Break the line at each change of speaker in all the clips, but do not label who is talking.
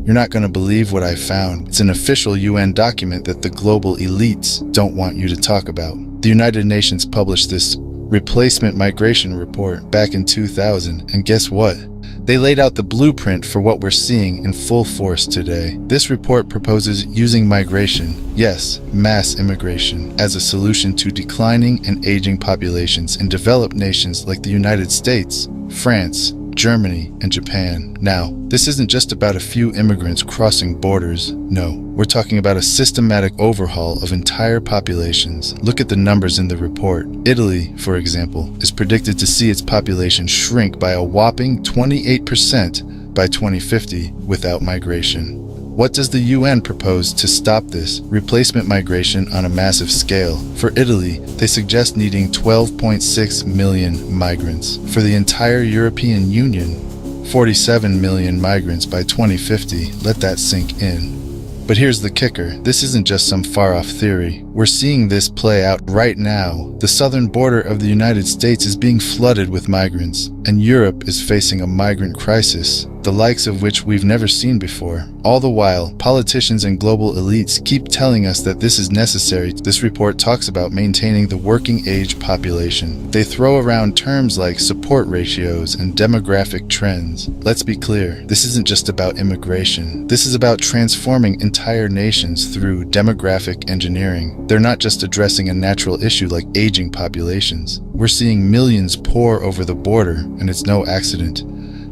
You're not going to believe what I found. It's an official UN document that the global elites don't want you to talk about. The United Nations published this replacement migration report back in 2000, and guess what? They laid out the blueprint for what we're seeing in full force today. This report proposes using migration, yes, mass immigration, as a solution to declining and aging populations in developed nations like the United States, France, Germany, and Japan. Now, this isn't just about a few immigrants crossing borders. No, we're talking about a systematic overhaul of entire populations. Look at the numbers in the report. Italy, for example, is predicted to see its population shrink by a whopping 28% by 2050 without migration. What does the UN propose to stop this replacement migration on a massive scale? For Italy, they suggest needing 12.6 million migrants. For the entire European Union, 47 million migrants by 2050. Let that sink in. But here's the kicker. This isn't just some far-off theory. We're seeing this play out right now. The southern border of the United States is being flooded with migrants, and Europe is facing a migrant crisis, the likes of which we've never seen before. All the while, politicians and global elites keep telling us that this is necessary. This report talks about maintaining the working age population. They throw around terms like support ratios and demographic trends. Let's be clear, this isn't just about immigration. This is about transforming entire nations through demographic engineering. They're not just addressing a natural issue like aging populations. We're seeing millions pour over the border, and it's no accident.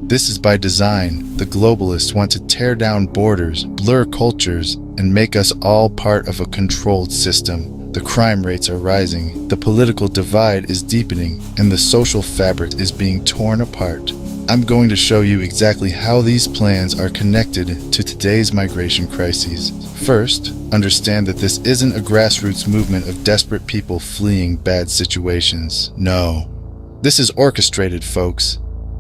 This is by design. The globalists want to tear down borders, blur cultures, and make us all part of a controlled system. The crime rates are rising, the political divide is deepening, and the social fabric is being torn apart. I'm going to show you exactly how these plans are connected to today's migration crises. First, understand that this isn't a grassroots movement of desperate people fleeing bad situations. No. This is orchestrated, folks.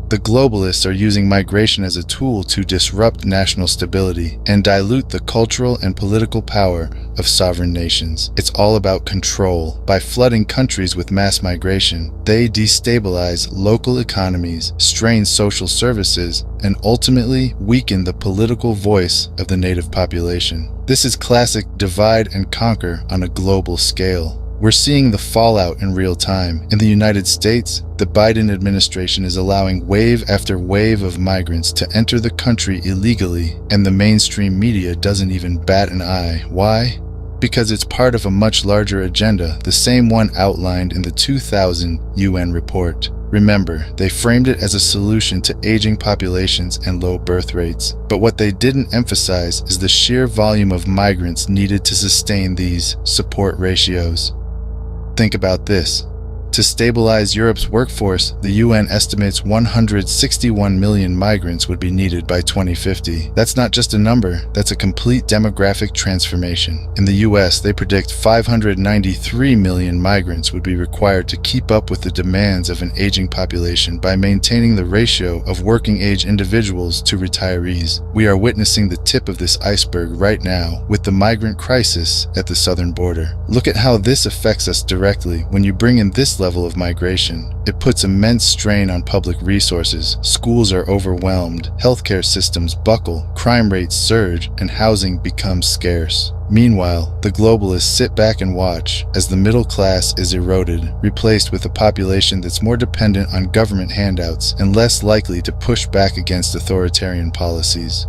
The globalists are using migration as a tool to disrupt national stability and dilute the cultural and political power of sovereign nations. It's all about control. By flooding countries with mass migration, they destabilize local economies, strain social services, and ultimately weaken the political voice of the native population. This is classic divide and conquer on a global scale. We're seeing the fallout in real time. In the United States, the Biden administration is allowing wave after wave of migrants to enter the country illegally, and the mainstream media doesn't even bat an eye. Why? Because it's part of a much larger agenda, the same one outlined in the 2000 UN report. Remember, they framed it as a solution to aging populations and low birth rates. But what they didn't emphasize is the sheer volume of migrants needed to sustain these support ratios. Think about this. To stabilize Europe's workforce, the UN estimates 161 million migrants would be needed by 2050. That's not just a number, that's a complete demographic transformation. In the US, they predict 593 million migrants would be required to keep up with the demands of an aging population by maintaining the ratio of working-age individuals to retirees. We are witnessing the tip of this iceberg right now with the migrant crisis at the southern border. Look at how this affects us directly when you bring in this level of migration. It puts immense strain on public resources. Schools are overwhelmed, healthcare systems buckle, crime rates surge, and housing becomes scarce. Meanwhile, the globalists sit back and watch as the middle class is eroded, replaced with a population that's more dependent on government handouts and less likely to push back against authoritarian policies.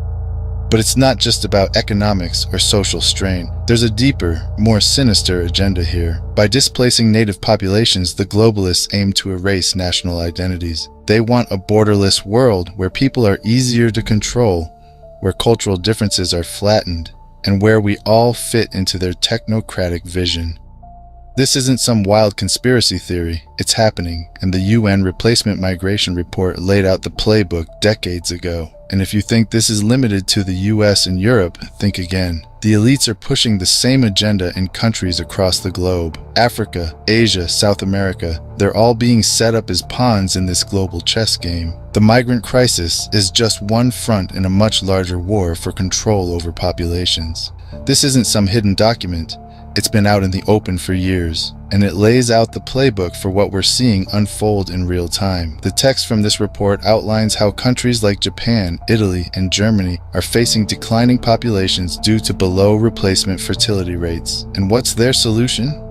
But it's not just about economics or social strain. There's a deeper, more sinister agenda here. By displacing native populations, the globalists aim to erase national identities. They want a borderless world where people are easier to control, where cultural differences are flattened, and where we all fit into their technocratic vision. This isn't some wild conspiracy theory. It's happening, and the UN Replacement Migration Report laid out the playbook decades ago. And if you think this is limited to the US and Europe, think again. The elites are pushing the same agenda in countries across the globe. Africa, Asia, South America, they're all being set up as pawns in this global chess game. The migrant crisis is just one front in a much larger war for control over populations. This isn't some hidden document. It's been out in the open for years, and it lays out the playbook for what we're seeing unfold in real time. The text from this report outlines how countries like Japan, Italy, and Germany are facing declining populations due to below replacement fertility rates. And what's their solution?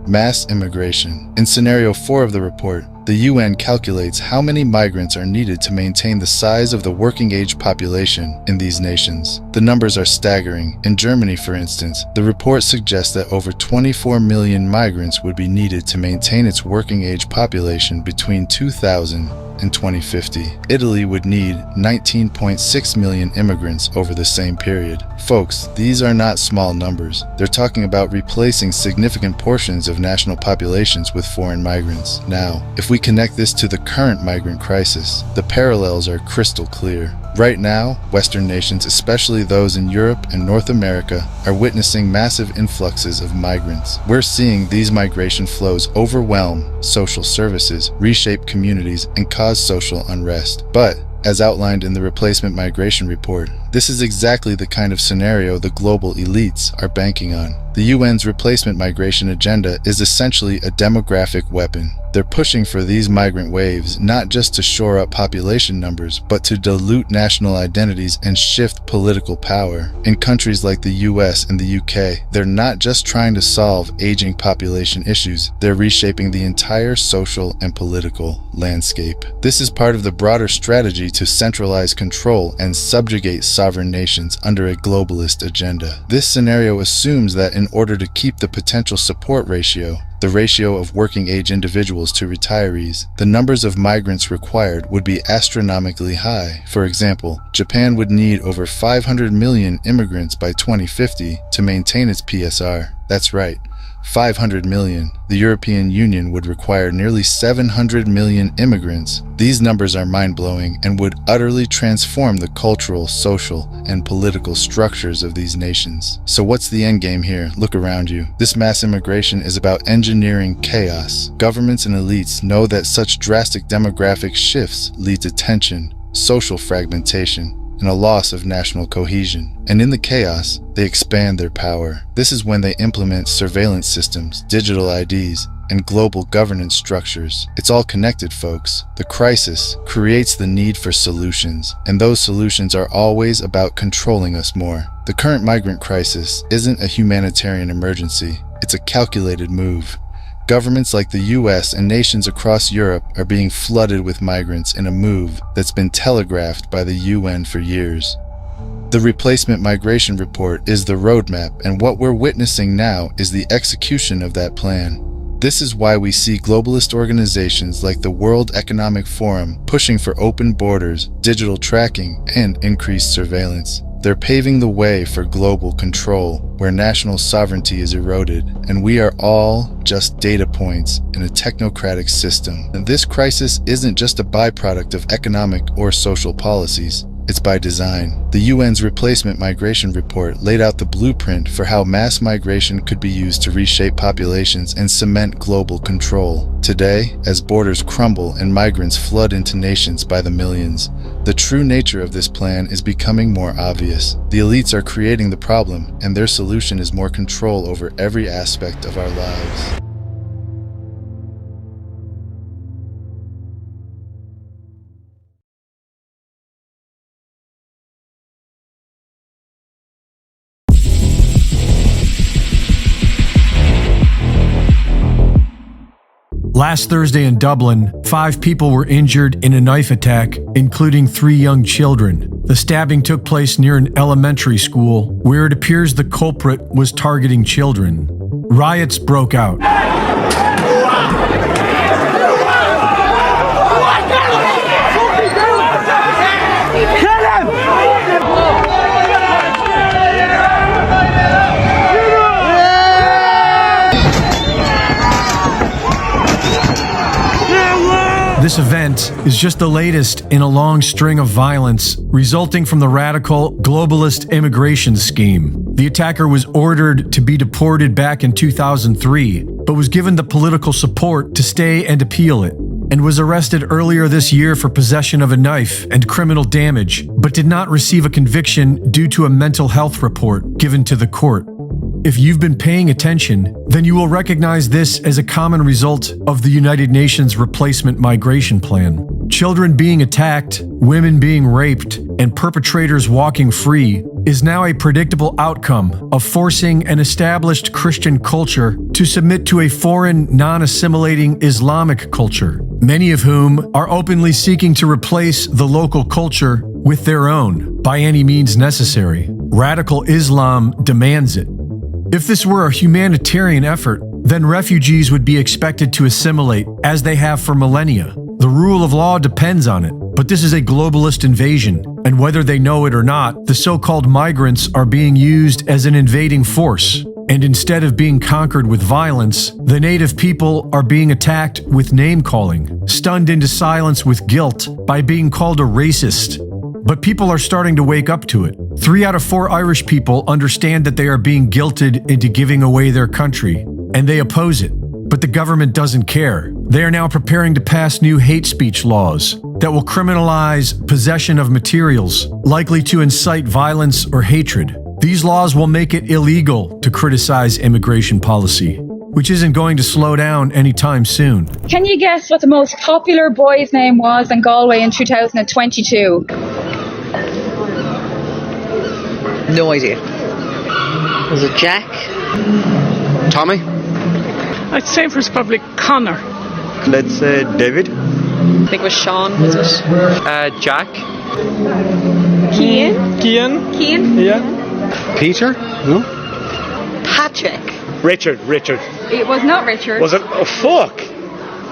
Mass immigration. In scenario 4 of the report, the UN calculates how many migrants are needed to maintain the size of the working age population in these nations. The numbers are staggering. In Germany, for instance, the report suggests that over 24 million migrants would be needed to maintain its working age population between 2000 and 2050. Italy would need 19.6 million immigrants over the same period. Folks, these are not small numbers. They're talking about replacing significant portions of national populations with foreign migrants. Now, if we connect this to the current migrant crisis, the parallels are crystal clear. Right now, Western nations, especially those in Europe and North America, are witnessing massive influxes of migrants. We're seeing these migration flows overwhelm social services, reshape communities, and cause social unrest. But, as outlined in the Replacement Migration Report, this is exactly the kind of scenario the global elites are banking on. The UN's replacement migration agenda is essentially a demographic weapon. They're pushing for these migrant waves not just to shore up population numbers, but to dilute national identities and shift political power. In countries like the US and the UK, they're not just trying to solve aging population issues, they're reshaping the entire social and political landscape. This is part of the broader strategy to centralize control and subjugate sovereign nations under a globalist agenda. This scenario assumes that in order to keep the potential support ratio, the ratio of working age individuals to retirees, the numbers of migrants required would be astronomically high. For example, Japan would need over 500 million immigrants by 2050 to maintain its PSR. That's right, 500 million. The European Union would require nearly 700 million immigrants. These numbers are mind-blowing and would utterly transform the cultural, social, and political structures of these nations. So what's the end game here? Look around you. This mass immigration is about engineering chaos. Governments and elites know that such drastic demographic shifts lead to tension, social fragmentation, and a loss of national cohesion. And in the chaos, they expand their power. This is when they implement surveillance systems, digital IDs, and global governance structures. It's all connected, folks. The crisis creates the need for solutions, and those solutions are always about controlling us more. The current migrant crisis isn't a humanitarian emergency. It's a calculated move. Governments like the US and nations across Europe are being flooded with migrants in a move that's been telegraphed by the UN for years. The Replacement Migration Report is the roadmap, and what we're witnessing now is the execution of that plan. This is why we see globalist organizations like the World Economic Forum pushing for open borders, digital tracking, and increased surveillance. They're paving the way for global control, where national sovereignty is eroded, and we are all just data points in a technocratic system. And this crisis isn't just a byproduct of economic or social policies. It's by design. The UN's Replacement Migration Report laid out the blueprint for how mass migration could be used to reshape populations and cement global control. Today, as borders crumble and migrants flood into nations by the millions, the true nature of this plan is becoming more obvious. The elites are creating the problem, and their solution is more control over every aspect of our lives.
Last Thursday in Dublin, 5 people were injured in a knife attack, including 3 young children. The stabbing took place near an elementary school, where it appears the culprit was targeting children. Riots broke out. This event is just the latest in a long string of violence resulting from the radical globalist immigration scheme. The attacker was ordered to be deported back in 2003, but was given the political support to stay and appeal it, and was arrested earlier this year for possession of a knife and criminal damage, but did not receive a conviction due to a mental health report given to the court. if you've been paying attention, then you will recognize this as a common result of the United Nations Replacement Migration Plan. Children being attacked, women being raped, and perpetrators walking free is now a predictable outcome of forcing an established Christian culture to submit to a foreign, non-assimilating Islamic culture, many of whom are openly seeking to replace the local culture with their own by any means necessary. Radical Islam demands it. If this were a humanitarian effort, then refugees would be expected to assimilate as they have for millennia. The rule of law depends on it, but this is a globalist invasion, and whether they know it or not, the so-called migrants are being used as an invading force. And instead of being conquered with violence, the native people are being attacked with name-calling, stunned into silence with guilt by being called a racist. But people are starting to wake up to it. 3 out of 4 Irish people understand that they are being guilted into giving away their country, and they oppose it. But the government doesn't care. They are now preparing to pass new hate speech laws that will criminalize possession of materials likely to incite violence or hatred. These laws will make it illegal to criticize immigration policy, which isn't going to slow down anytime soon.
Can you guess what the most popular boy's name was in Galway in 2022?
No idea. Was it Jack?
Tommy?
I'd say it was probably Connor.
Let's say David.
I think it was Sean, was it?
Jack.
Cian?
Cian?
Yeah. Peter? No.
Patrick.
Richard.
It was not Richard.
Was it? Oh, fuck.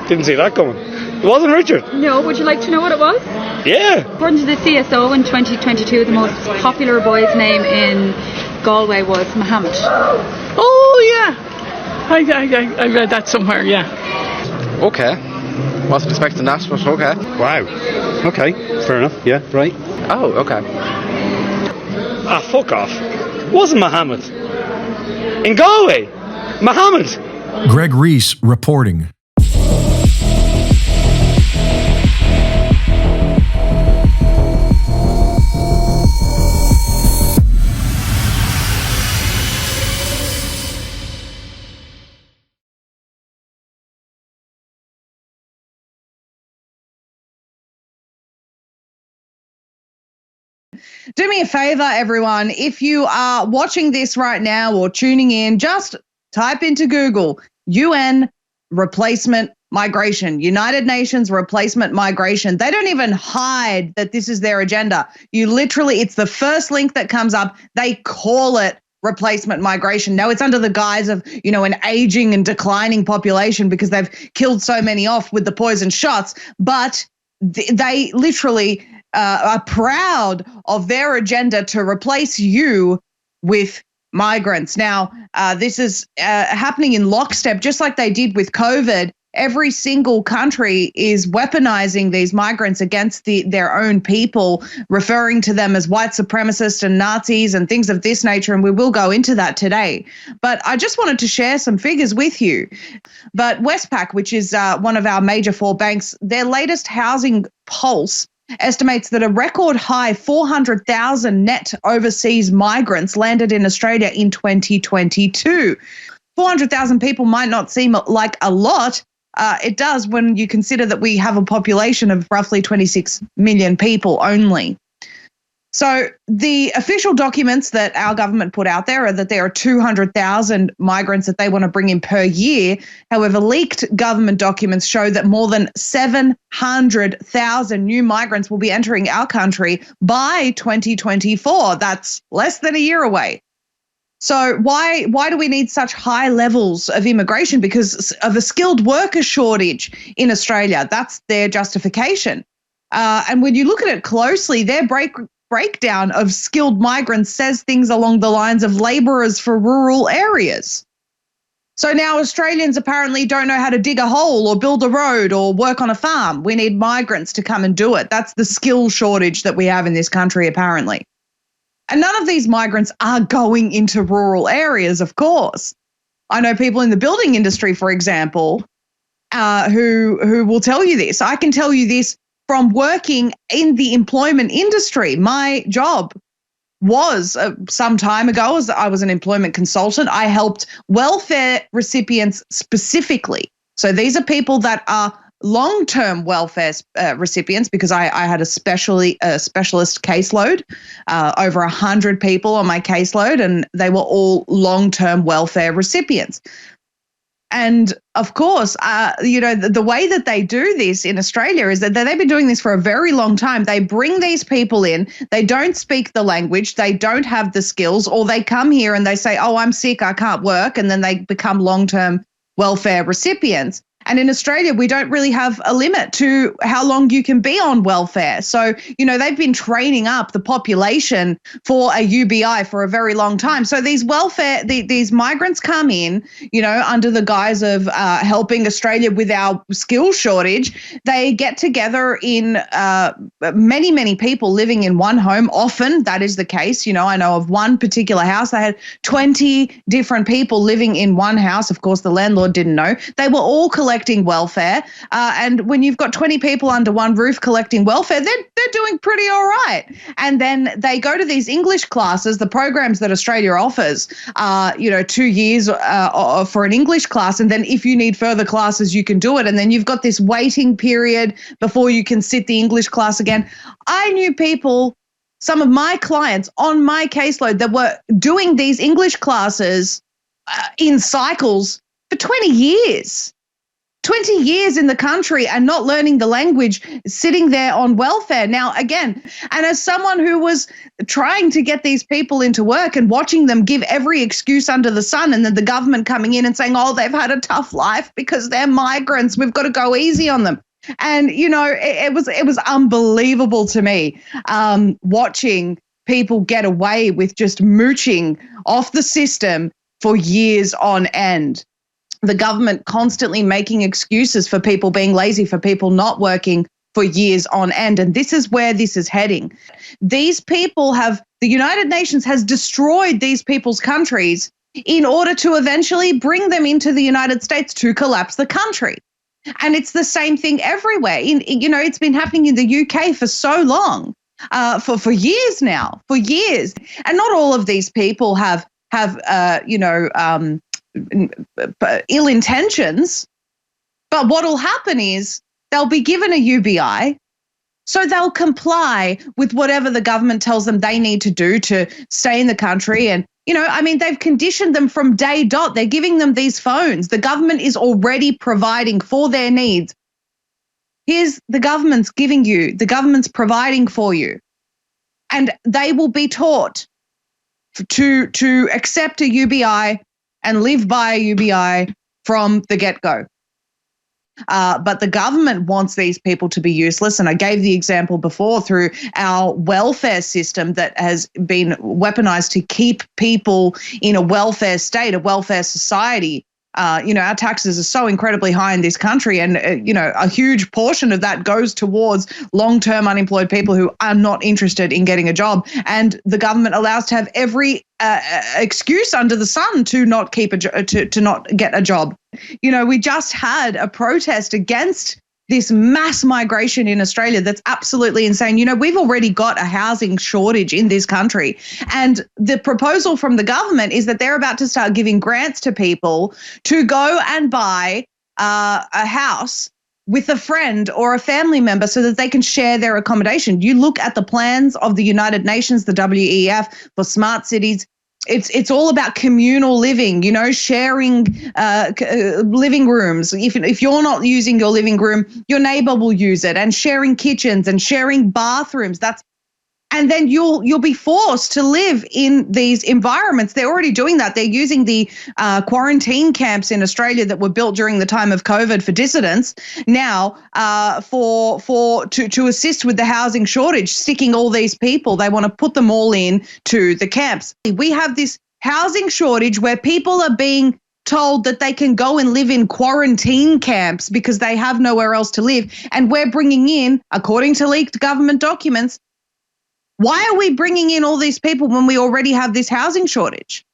Didn't see that coming. It wasn't Richard.
No, would you like to know what it was?
Yeah.
According to the CSO in 2022, the most popular boy's name in Galway was Mohammed.
Oh, yeah. I read that somewhere, yeah.
Okay. Wasn't expecting that, but okay. Wow. Okay. Fair enough. Yeah. Right. Oh, okay. Ah, fuck off. It wasn't Mohammed. In Galway. Mohammed.
Greg Reese reporting.
Do me a favor, everyone. If you are watching this right now or tuning in, just type into Google UN replacement migration, United Nations replacement migration. They don't even hide that this is their agenda. You literally, it's the first link that comes up. They call it replacement migration. Now it's under the guise of, an aging and declining population because they've killed so many off with the poison shots. But they literally are proud of their agenda to replace you with migrants. Now, this is happening in lockstep, just like they did with COVID. Every single country is weaponizing these migrants against their own people, referring to them as white supremacists and Nazis and things of this nature, and we will go into that today. But I just wanted to share some figures with you. But Westpac, which is one of our major 4 banks, their latest housing pulse estimates that a record high 400,000 net overseas migrants landed in Australia in 2022. 400,000 people might not seem like a lot. It does when you consider that we have a population of roughly 26 million people only. So the official documents that our government put out there are that there are 200,000 migrants that they want to bring in per year. However, leaked government documents show that more than 700,000 new migrants will be entering our country by 2024. That's less than a year away. So why do we need such high levels of immigration? Because of a skilled worker shortage in Australia. That's their justification. And when you look at it closely, their breakdown of skilled migrants says things along the lines of labourers for rural areas. So now Australians apparently don't know how to dig a hole or build a road or work on a farm. We need migrants to come and do it. That's the skill shortage that we have in this country, apparently. And none of these migrants are going into rural areas, of course. I know people in the building industry, for example, who will tell you this. I can tell you this from working in the employment industry. My job was some time ago, as I was an employment consultant, I helped welfare recipients specifically. So these are people that are long-term welfare recipients, because I had a specialist caseload, over 100 people on my caseload, and they were all long-term welfare recipients. And of course, the way that they do this in Australia is that they've been doing this for a very long time. They bring these people in, they don't speak the language, they don't have the skills, or they come here and they say, oh, I'm sick, I can't work, and then they become long-term welfare recipients. And in Australia, we don't really have a limit to how long you can be on welfare. So, they've been training up the population for a UBI for a very long time. So these these migrants come in, under the guise of helping Australia with our skill shortage. They get together in many, many people living in one home. Often that is the case. I know of one particular house. They had 20 different people living in one house. Of course, the landlord didn't know. They were all collecting welfare. And when you've got 20 people under one roof collecting welfare, they're doing pretty all right. And then they go to these English classes, the programs that Australia offers, 2 years for an English class. And then if you need further classes, you can do it. And then you've got this waiting period before you can sit the English class again. I knew people, some of my clients on my caseload, that were doing these English classes in cycles for 20 years. 20 years in the country and not learning the language, sitting there on welfare. Now, again, and as someone who was trying to get these people into work and watching them give every excuse under the sun, and then the government coming in and saying, oh, they've had a tough life because they're migrants, we've got to go easy on them. And, it was unbelievable to me watching people get away with just mooching off the system for years on end. The government constantly making excuses for people being lazy, for people not working for years on end. And this is where this is heading. These people the United Nations has destroyed these people's countries in order to eventually bring them into the United States to collapse the country. And it's the same thing everywhere. It's been happening in the UK for so long, for years now, for years. And not all of these people have ill intentions, but what will happen is they'll be given a UBI, so they'll comply with whatever the government tells them they need to do to stay in the country. And, they've conditioned them from day dot. They're giving them these phones. The government is already providing for their needs. Here's the government's giving you, the government's providing for you. And they will be taught to accept a UBI and live by a UBI from the get-go. But the government wants these people to be useless. And I gave the example before through our welfare system that has been weaponized to keep people in a welfare state, a welfare society. Our taxes are so incredibly high in this country, and, a huge portion of that goes towards long-term unemployed people who are not interested in getting a job. And the government allows to have every excuse under the sun to not keep to not get a job. We just had a protest against this mass migration in Australia that's absolutely insane. We've already got a housing shortage in this country. And the proposal from the government is that they're about to start giving grants to people to go and buy a house with a friend or a family member so that they can share their accommodation. You look at the plans of the United Nations, the WEF, for smart cities. It's all about communal living, sharing living rooms. If you're not using your living room, your neighbor will use it, and sharing kitchens and sharing bathrooms. And then you'll be forced to live in these environments. They're already doing that. They're using the quarantine camps in Australia that were built during the time of COVID for dissidents now to assist with the housing shortage, sticking all these people. They want to put them all in to the camps. We have this housing shortage where people are being told that they can go and live in quarantine camps because they have nowhere else to live. And we're bringing in, according to leaked government documents, why are we bringing in all these people when we already have this housing shortage?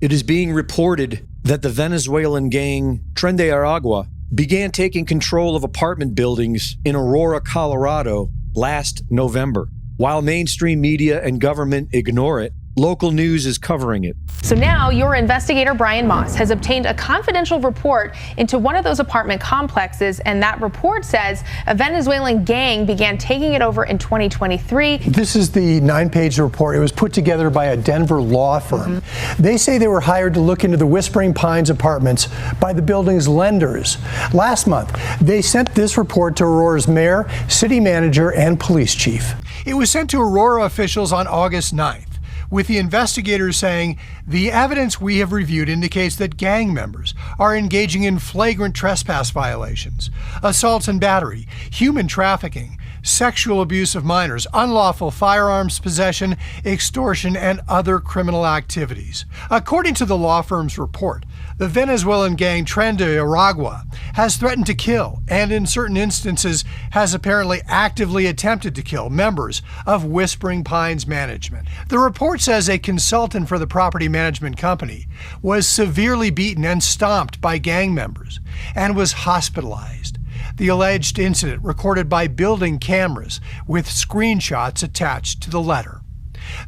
it is being reported that the Venezuelan gang Tren de Aragua began taking control of apartment buildings in Aurora, Colorado last November. While mainstream media and government ignore it, local news is covering it.
So now your investigator, Brian Moss, has obtained a confidential report into one of those apartment complexes, and that report says a Venezuelan gang began taking it over in 2023.
This is the 9-page report. It was put together by a Denver law firm. They say they were hired to look into the Whispering Pines apartments by the building's lenders. Last month, they sent this report to Aurora's mayor, city manager, and police chief. It was sent to Aurora officials on August 9th. With the investigators saying, the evidence we have reviewed indicates that gang members are engaging in flagrant trespass violations, assaults and battery, human trafficking, sexual abuse of minors, unlawful firearms possession, extortion, and other criminal activities. According to the law firm's report, the Venezuelan gang Tren de Aragua has threatened to kill, and in certain instances has apparently actively attempted to kill, members of Whispering Pines management. The report says a consultant for the property management company was severely beaten and stomped by gang members and was hospitalized. The alleged incident recorded by building cameras with screenshots attached to the letter.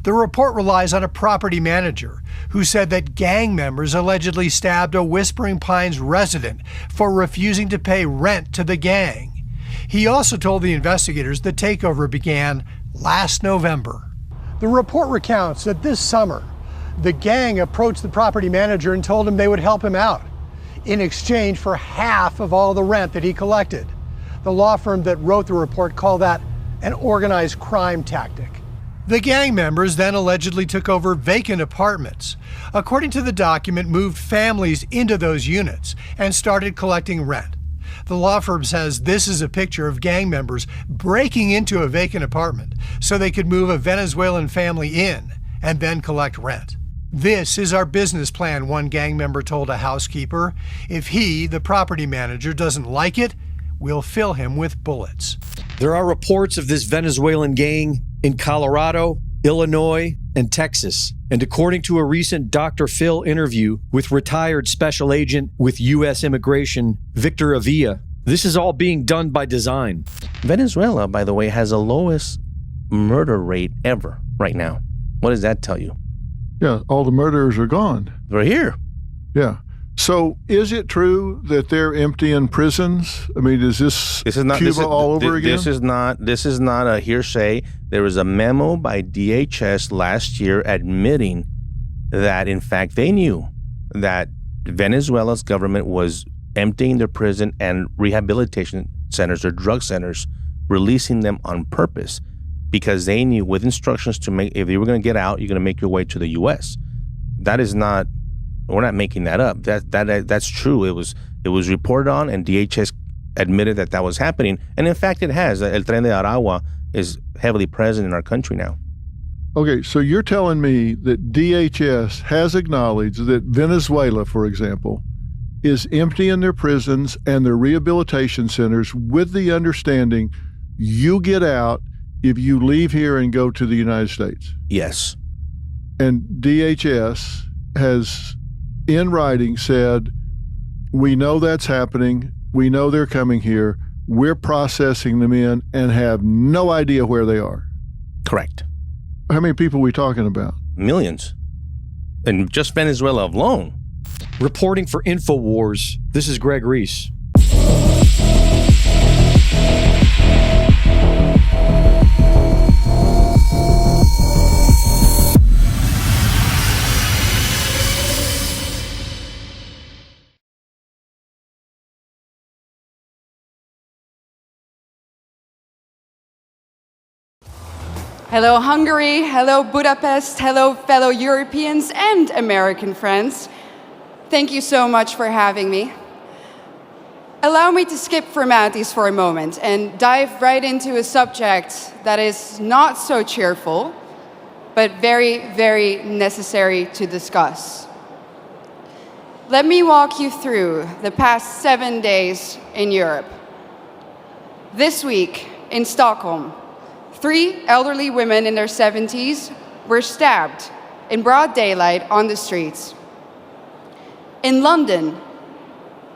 The report relies on a property manager who said that gang members allegedly stabbed a Whispering Pines resident for refusing to pay rent to the gang. He also told the investigators the takeover began last November. The report recounts that this summer, the gang approached the property manager and told him they would help him out in exchange for half of all the rent that he collected. The law firm that wrote the report called that an organized crime tactic. The gang members then allegedly took over vacant apartments. According to the document, moved families into those units and started collecting rent. The law firm says this is a picture of gang members breaking into a vacant apartment so they could move a Venezuelan family in and then collect rent. This is our business plan, one gang member told a housekeeper. If he, the property manager, doesn't like it, we'll fill him with bullets.
There are reports of this Venezuelan gang in Colorado, Illinois, and Texas. And according to a recent Dr. Phil interview with retired special agent with U.S. Immigration, Victor Avila, this is all being done by design.
Venezuela, by the way, has the lowest murder rate ever right now. What does that tell you?
Yeah, all the murderers are gone.
They're here.
Yeah. So is it true that they're emptying prisons? I mean, is this Cuba all over again?
This is not a hearsay. There was a memo by DHS last year admitting that, in fact, they knew that Venezuela's government was emptying their prison and rehabilitation centers or drug centers, releasing them on purpose because they knew with instructions to make, if you were going to get out, you're going to make your way to the U.S. That is not, we're not making that up. That's true. It was reported on, and DHS admitted that was happening. And in fact, it has. El Tren de Aragua is heavily present in our country now.
Okay, so you're telling me that DHS has acknowledged that Venezuela, for example, is emptying their prisons and their rehabilitation centers with the understanding you get out if you leave here and go to the United States?
Yes.
And DHS has, in writing, said, we know that's happening. We know they're coming here. We're processing them in and have no idea where they are.
Correct.
How many people are we talking about?
Millions. And just Venezuela alone.
Reporting for InfoWars, this is Greg Reese.
Hello Hungary, hello Budapest, hello fellow Europeans and American friends. Thank you so much for having me. Allow me to skip formalities for a moment and dive right into a subject that is not so cheerful, but very, very necessary to discuss. Let me walk you through the past 7 days in Europe. This week in Stockholm, 3 elderly women in their 70s were stabbed in broad daylight on the streets. In London,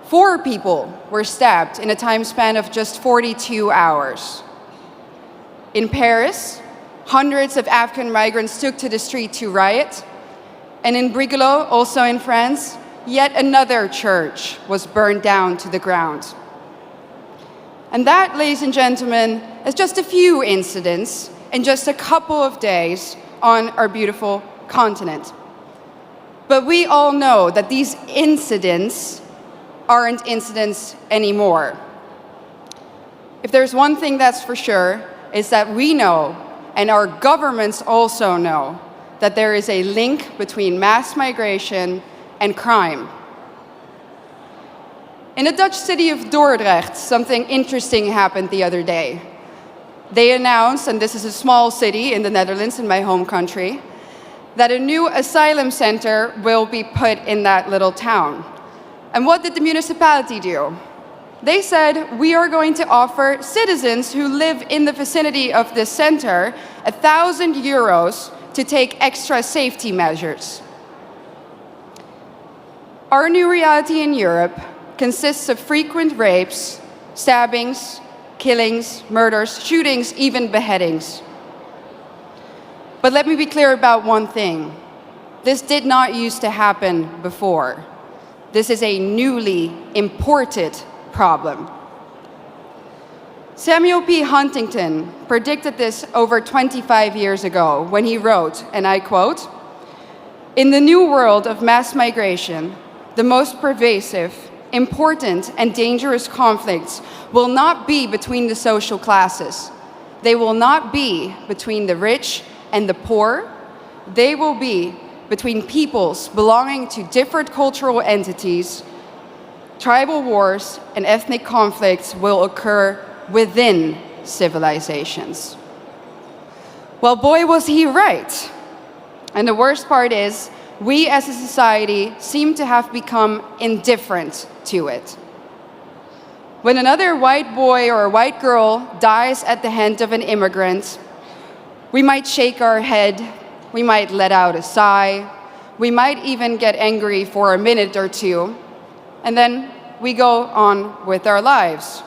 4 people were stabbed in a time span of just 42 hours. In Paris, hundreds of African migrants took to the street to riot. And in Brigalow, also in France, yet another church was burned down to the ground. And that, ladies and gentlemen, is just a few incidents in just a couple of days on our beautiful continent. But we all know that these incidents aren't incidents anymore. If there's one thing that's for sure, is that we know, and our governments also know, that there is a link between mass migration and crime. In the Dutch city of Dordrecht, something interesting happened the other day. They announced, and this is a small city in the Netherlands, in my home country, that a new asylum center will be put in that little town. And what did the municipality do? They said, we are going to offer citizens who live in the vicinity of this center 1,000 euros to take extra safety measures. Our new reality in Europe consists of frequent rapes, stabbings, killings, murders, shootings, even beheadings. But let me be clear about one thing. This did not used to happen before. This is a newly imported problem. Samuel P. Huntington predicted this over 25 years ago when he wrote, and I quote, "In the new world of mass migration, the most pervasive, important, and dangerous conflicts will not be between the social classes. They will not be between the rich and the poor. They will be between peoples belonging to different cultural entities. Tribal wars and ethnic conflicts will occur within civilizations." Well, boy, was he right. And the worst part is, we as a society seem to have become indifferent to it. When another white boy or a white girl dies at the hand of an immigrant, we might shake our head, we might let out a sigh, we might even get angry for a minute or two, and then we go on with our lives.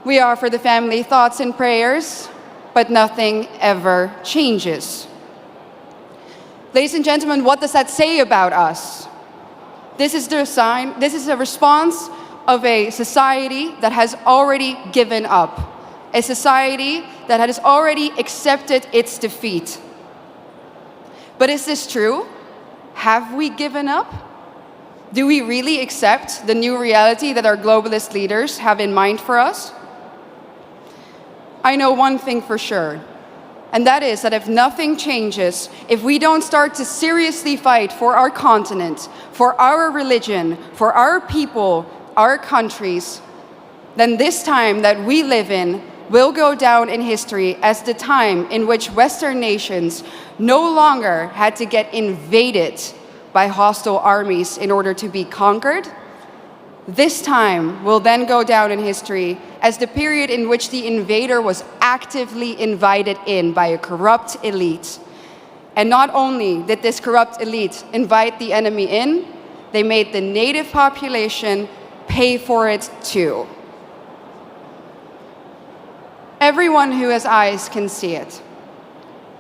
We offer the family thoughts and prayers, but nothing ever changes. Ladies and gentlemen, what does that say about us? This is the sign, this is a response of a society that has already given up, a society that has already accepted its defeat. But is this true? Have we given up? Do we really accept the new reality that our globalist leaders have in mind for us? I know one thing for sure, and that is that if nothing changes, if we don't start to seriously fight for our continent, for our religion, for our people, our countries, then this time that we live in will go down in history as the time in which Western nations no longer had to get invaded by hostile armies in order to be conquered. This time will then go down in history as the period in which the invader was actively invited in by a corrupt elite. And not only did this corrupt elite invite the enemy in, they made the native population pay for it too. Everyone who has eyes can see it.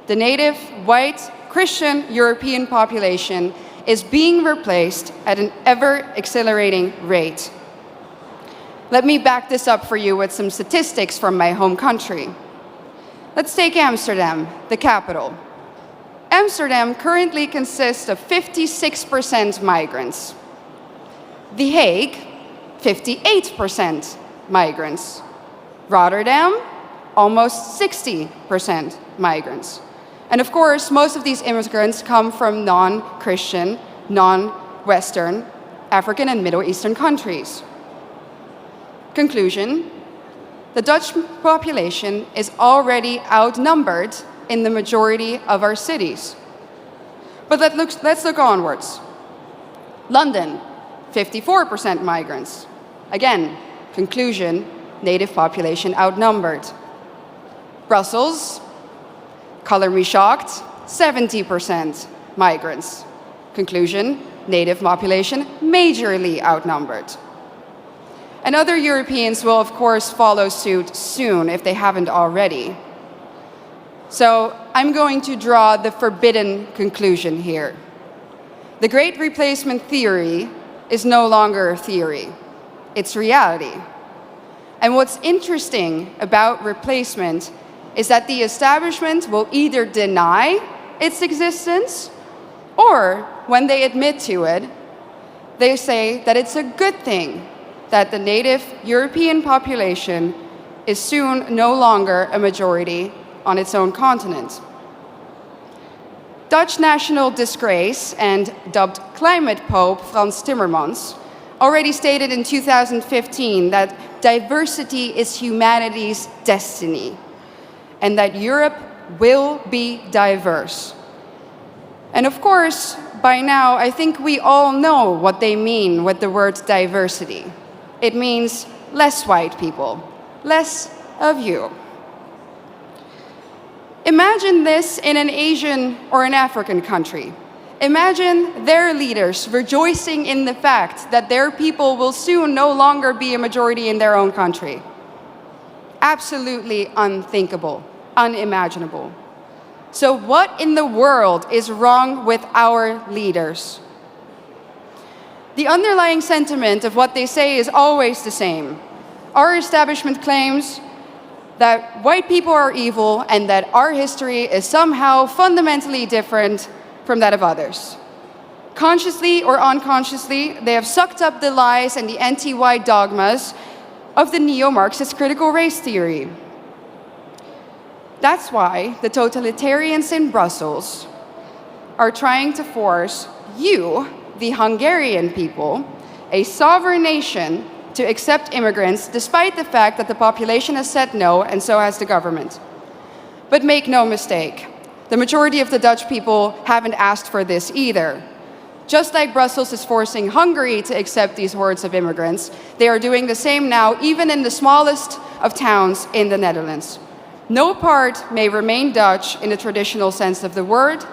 The native, white, Christian European population is being replaced at an ever-accelerating rate. Let me back this up for you with some statistics from my home country. Let's take Amsterdam, the capital. Amsterdam currently consists of 56% migrants. The Hague, 58% migrants. Rotterdam, almost 60% migrants. And of course, most of these immigrants come from non-Christian, non-Western, African and Middle Eastern countries. Conclusion, the Dutch population is already outnumbered in the majority of our cities. But let's look onwards. London, 54% migrants. Again, conclusion, native population outnumbered. Brussels, color me shocked, 70% migrants. Conclusion, native population majorly outnumbered. And other Europeans will, of course, follow suit soon if they haven't already. So I'm going to draw the forbidden conclusion here. The Great Replacement theory is no longer a theory. It's reality. And what's interesting about replacement is that the establishment will either deny its existence, or when they admit to it, they say that it's a good thing that the native European population is soon no longer a majority on its own continent. Dutch national disgrace and dubbed climate pope Frans Timmermans already stated in 2015 that diversity is humanity's destiny and that Europe will be diverse. And of course, by now, I think we all know what they mean with the word diversity. It means less white people, less of you. Imagine this in an Asian or an African country. Imagine their leaders rejoicing in the fact that their people will soon no longer be a majority in their own country. Absolutely unthinkable, unimaginable. So what in the world is wrong with our leaders? The underlying sentiment of what they say is always the same. Our establishment claims that white people are evil and that our history is somehow fundamentally different from that of others. Consciously or unconsciously, they have sucked up the lies and the anti-white dogmas of the neo-Marxist critical race theory. That's why the totalitarians in Brussels are trying to force you, the Hungarian people, a sovereign nation, to accept immigrants despite the fact that the population has said no, and so has the government. But make no mistake, the majority of the Dutch people haven't asked for this either. Just like Brussels is forcing Hungary to accept these hordes of immigrants, they are doing the same now, even in the smallest of towns in the Netherlands. No part may remain Dutch in the traditional sense of the word.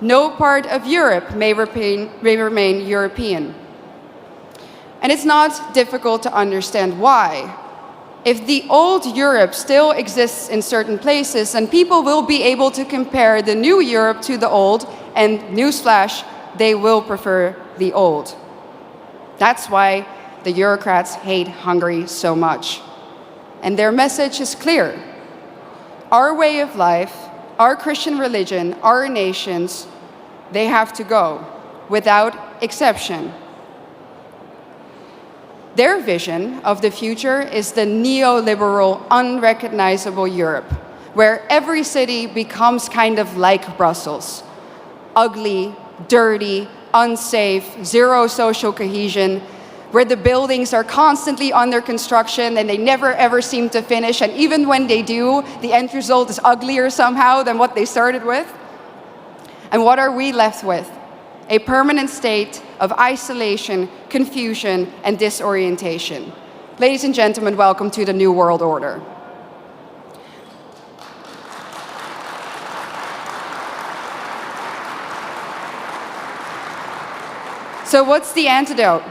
No part of Europe may remain European. And it's not difficult to understand why. If the old Europe still exists in certain places, then people will be able to compare the new Europe to the old, and newsflash, they will prefer the old. That's why the Eurocrats hate Hungary so much. And their message is clear. Our way of life, our Christian religion, our nations, they have to go, without exception. Their vision of the future is the neoliberal, unrecognizable Europe, where every city becomes kind of like Brussels. Ugly, dirty, unsafe, zero social cohesion, where the buildings are constantly under construction and they never ever seem to finish, and even when they do, the end result is uglier somehow than what they started with. And what are we left with? A permanent state of isolation, confusion, and disorientation. Ladies and gentlemen, welcome to the New World Order. So what's the antidote?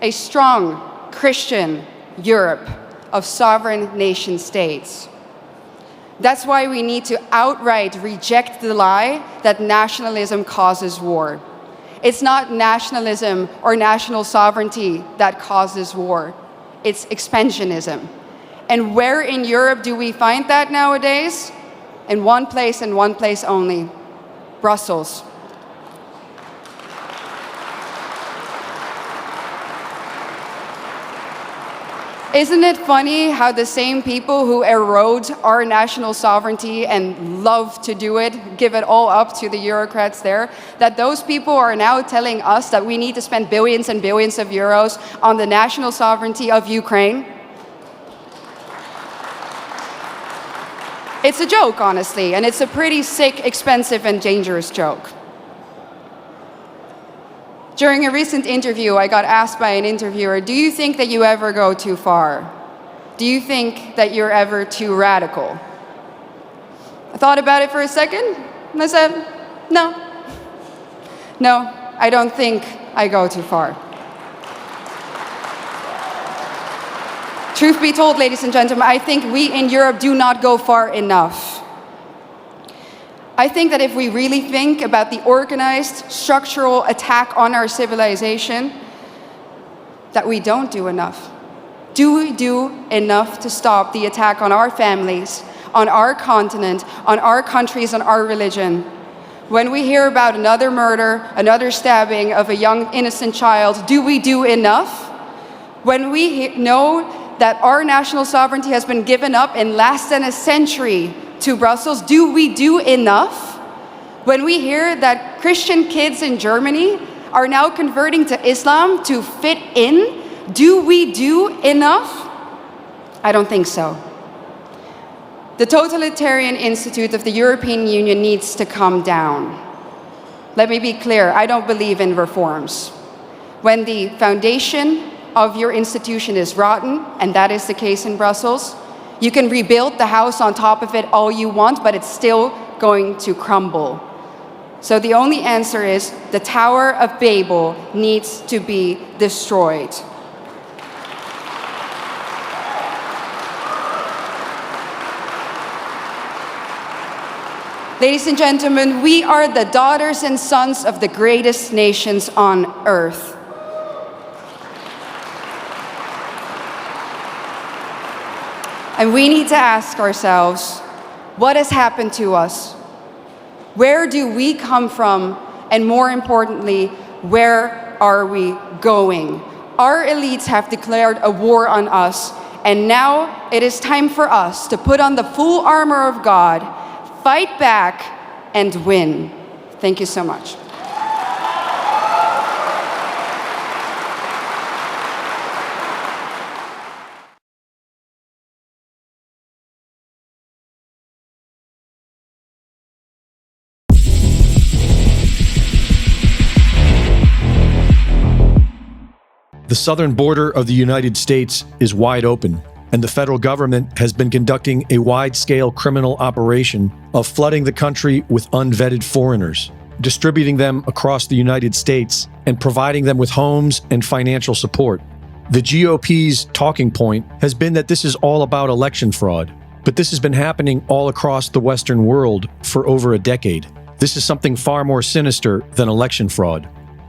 A strong Christian Europe of sovereign nation states. That's why we need to outright reject the lie that nationalism causes war. It's not nationalism or national sovereignty that causes war. It's expansionism. And where in Europe do we find that nowadays? In one place and one place only, Brussels. Isn't it funny how the same people who erode our national sovereignty and love to do it, give it all up to the Eurocrats there, that those people are now telling us that we need to spend billions and billions of euros on the national sovereignty of Ukraine? It's a joke, honestly, and it's a pretty sick, expensive, and dangerous joke. During a recent interview, I got asked by an interviewer, do you think that you ever go too far? Do you think that you're ever too radical? I thought about it for a second, and I said, no. No, I don't think I go too far. Truth be told, ladies and gentlemen, I think we in Europe do not go far enough. I think that if we really think about the organized, structural attack on our civilization, that we don't do enough. Do we do enough to stop the attack on our families, on our continent, on our countries, on our religion? When we hear about another murder, another stabbing of a young innocent child, do we do enough? When we know that our national sovereignty has been given up in less than a century to Brussels, do we do enough? When we hear that Christian kids in Germany are now converting to Islam to fit in, do we do enough? I don't think so. The totalitarian institute of the European Union needs to come down. Let me be clear, I don't believe in reforms. When the foundation of your institution is rotten, and that is the case in Brussels, you can rebuild the house on top of it all you want, but it's still going to crumble. So the only answer is the Tower of Babel needs to be destroyed. Ladies and gentlemen, we are the daughters and sons of the greatest nations on earth. And we need to ask ourselves, what has happened to us? Where do we come from? And more importantly, where are we going? Our elites have declared a war on us, and now it is time for us to put on the full armor of God, fight back, and win. Thank you so much.
The southern border of the United States is wide open, and the federal government has been conducting a wide-scale criminal operation of flooding the country with unvetted foreigners, distributing them across the United States, and providing them with homes and financial support. The GOP's talking point has been that this is all about election fraud, but this has been happening all across the Western world for over a decade. This is something far more sinister than election fraud.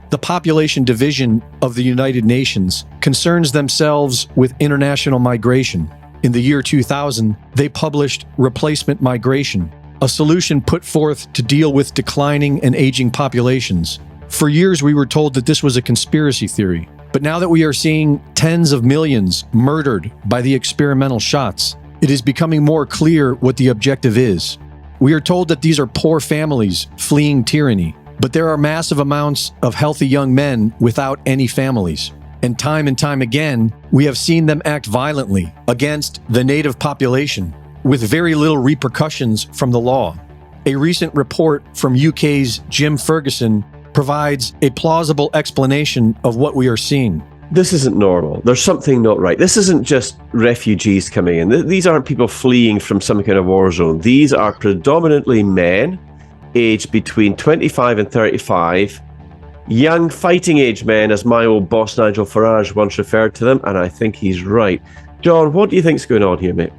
The Population Division of the United Nations concerns themselves with international migration. In the year 2000, they published Replacement Migration, a solution put forth to deal with declining and aging populations. For years, we were told that this was a conspiracy theory, but now that we are seeing tens of millions murdered by the experimental shots, it is becoming more clear what the objective is. We are told that these are poor families fleeing tyranny, but there are massive amounts of healthy young men without any families. And time again, we have seen them act violently against the native population with very little repercussions from the law. A recent report from UK's Jim Ferguson provides a plausible explanation of what we are seeing.
This isn't normal. There's something not right. This isn't just refugees coming in. These aren't people fleeing from some kind of war zone. These are predominantly men aged between 25 and 35, young fighting age men, as my old boss Nigel Farage once referred to them, and I think he's right. John, what do you think's going on here, mate?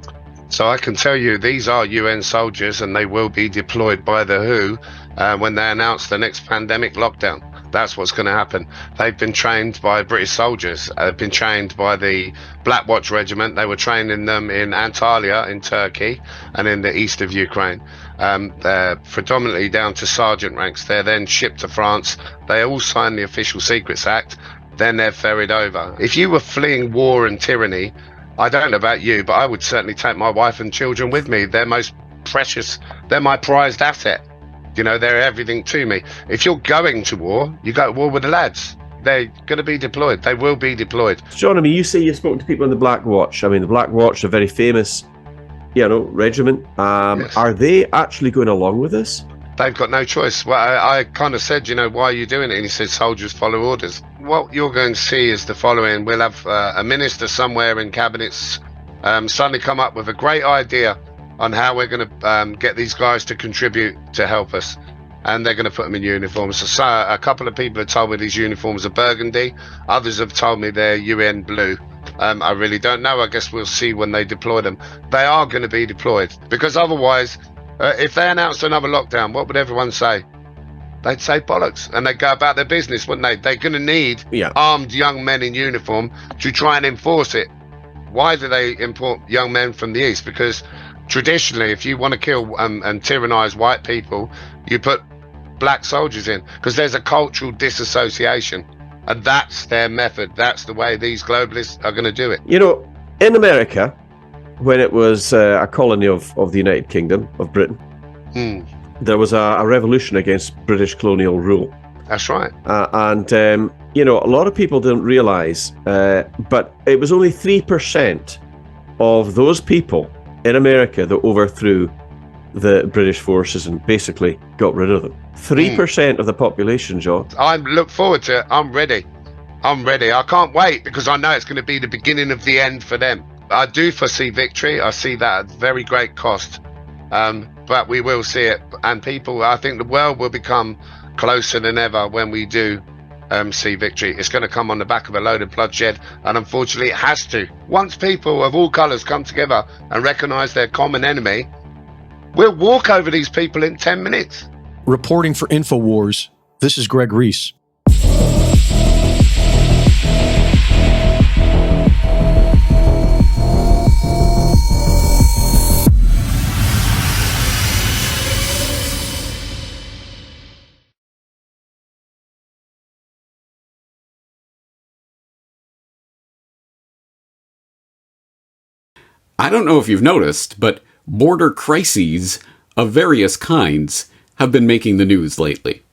So I can tell you these are UN soldiers, and they will be deployed by the WHO when they announce the next pandemic lockdown. That's what's going to happen. They've been trained by British soldiers. They've been trained by the Black Watch Regiment. They were training them in Antalya in Turkey and in the east of Ukraine. They're predominantly down to sergeant ranks. They're then shipped to France. They all sign the Official Secrets Act. Then they're ferried over. If you were fleeing war and tyranny, I don't know about you, but I would certainly take my wife and children with me. They're most precious. They're my prized asset. You know, they're everything to me. If you're going to war, you go to war with the lads. They're going to be deployed. They will be deployed.
John, I mean, you say you've spoken to people in the Black Watch. I mean, the Black Watch are very famous, regiment. Yes. Are they actually going along with this?
They've got no choice. Well, I kind of said, why are you doing it? And he said, soldiers follow orders. What you're going to see is the following. We'll have a minister somewhere in cabinets suddenly come up with a great idea on how we're going to get these guys to contribute to help us. and they're going to put them in uniforms. So a couple of people have told me these uniforms are burgundy. Others have told me they're UN blue. I really don't know. I guess we'll see when they deploy them. They are going to be deployed, because otherwise, if they announced another lockdown, what would everyone say? They'd say bollocks, and they'd go about their business, wouldn't they? They're going to need armed young men in uniform to try and enforce it. Why do they import young men from the East? Because traditionally, if you want to kill and tyrannize white people, you put black soldiers in, because there's a cultural disassociation. And that's their method. That's the way these globalists are going to do it.
You know, in America, when it was a colony of the United Kingdom, of Britain, there was a revolution against British colonial rule.
That's right.
You know, a lot of people didn't realize, but it was only 3% of those people in America that overthrew the British forces and basically got rid of them. 3% of the population, John.
I look forward to it. I'm ready. I can't wait, because I know it's going to be the beginning of the end for them. I do foresee victory. I see that at very great cost. But we will see it. And people, I think the world will become closer than ever when we do see victory. It's going to come on the back of a load of bloodshed, and unfortunately it has to. Once people of all colours come together and recognise their common enemy, we'll walk over these people in 10 minutes.
Reporting for InfoWars, this is Greg Reese.
I don't know if you've noticed, but border crises of various kinds have been making the news lately.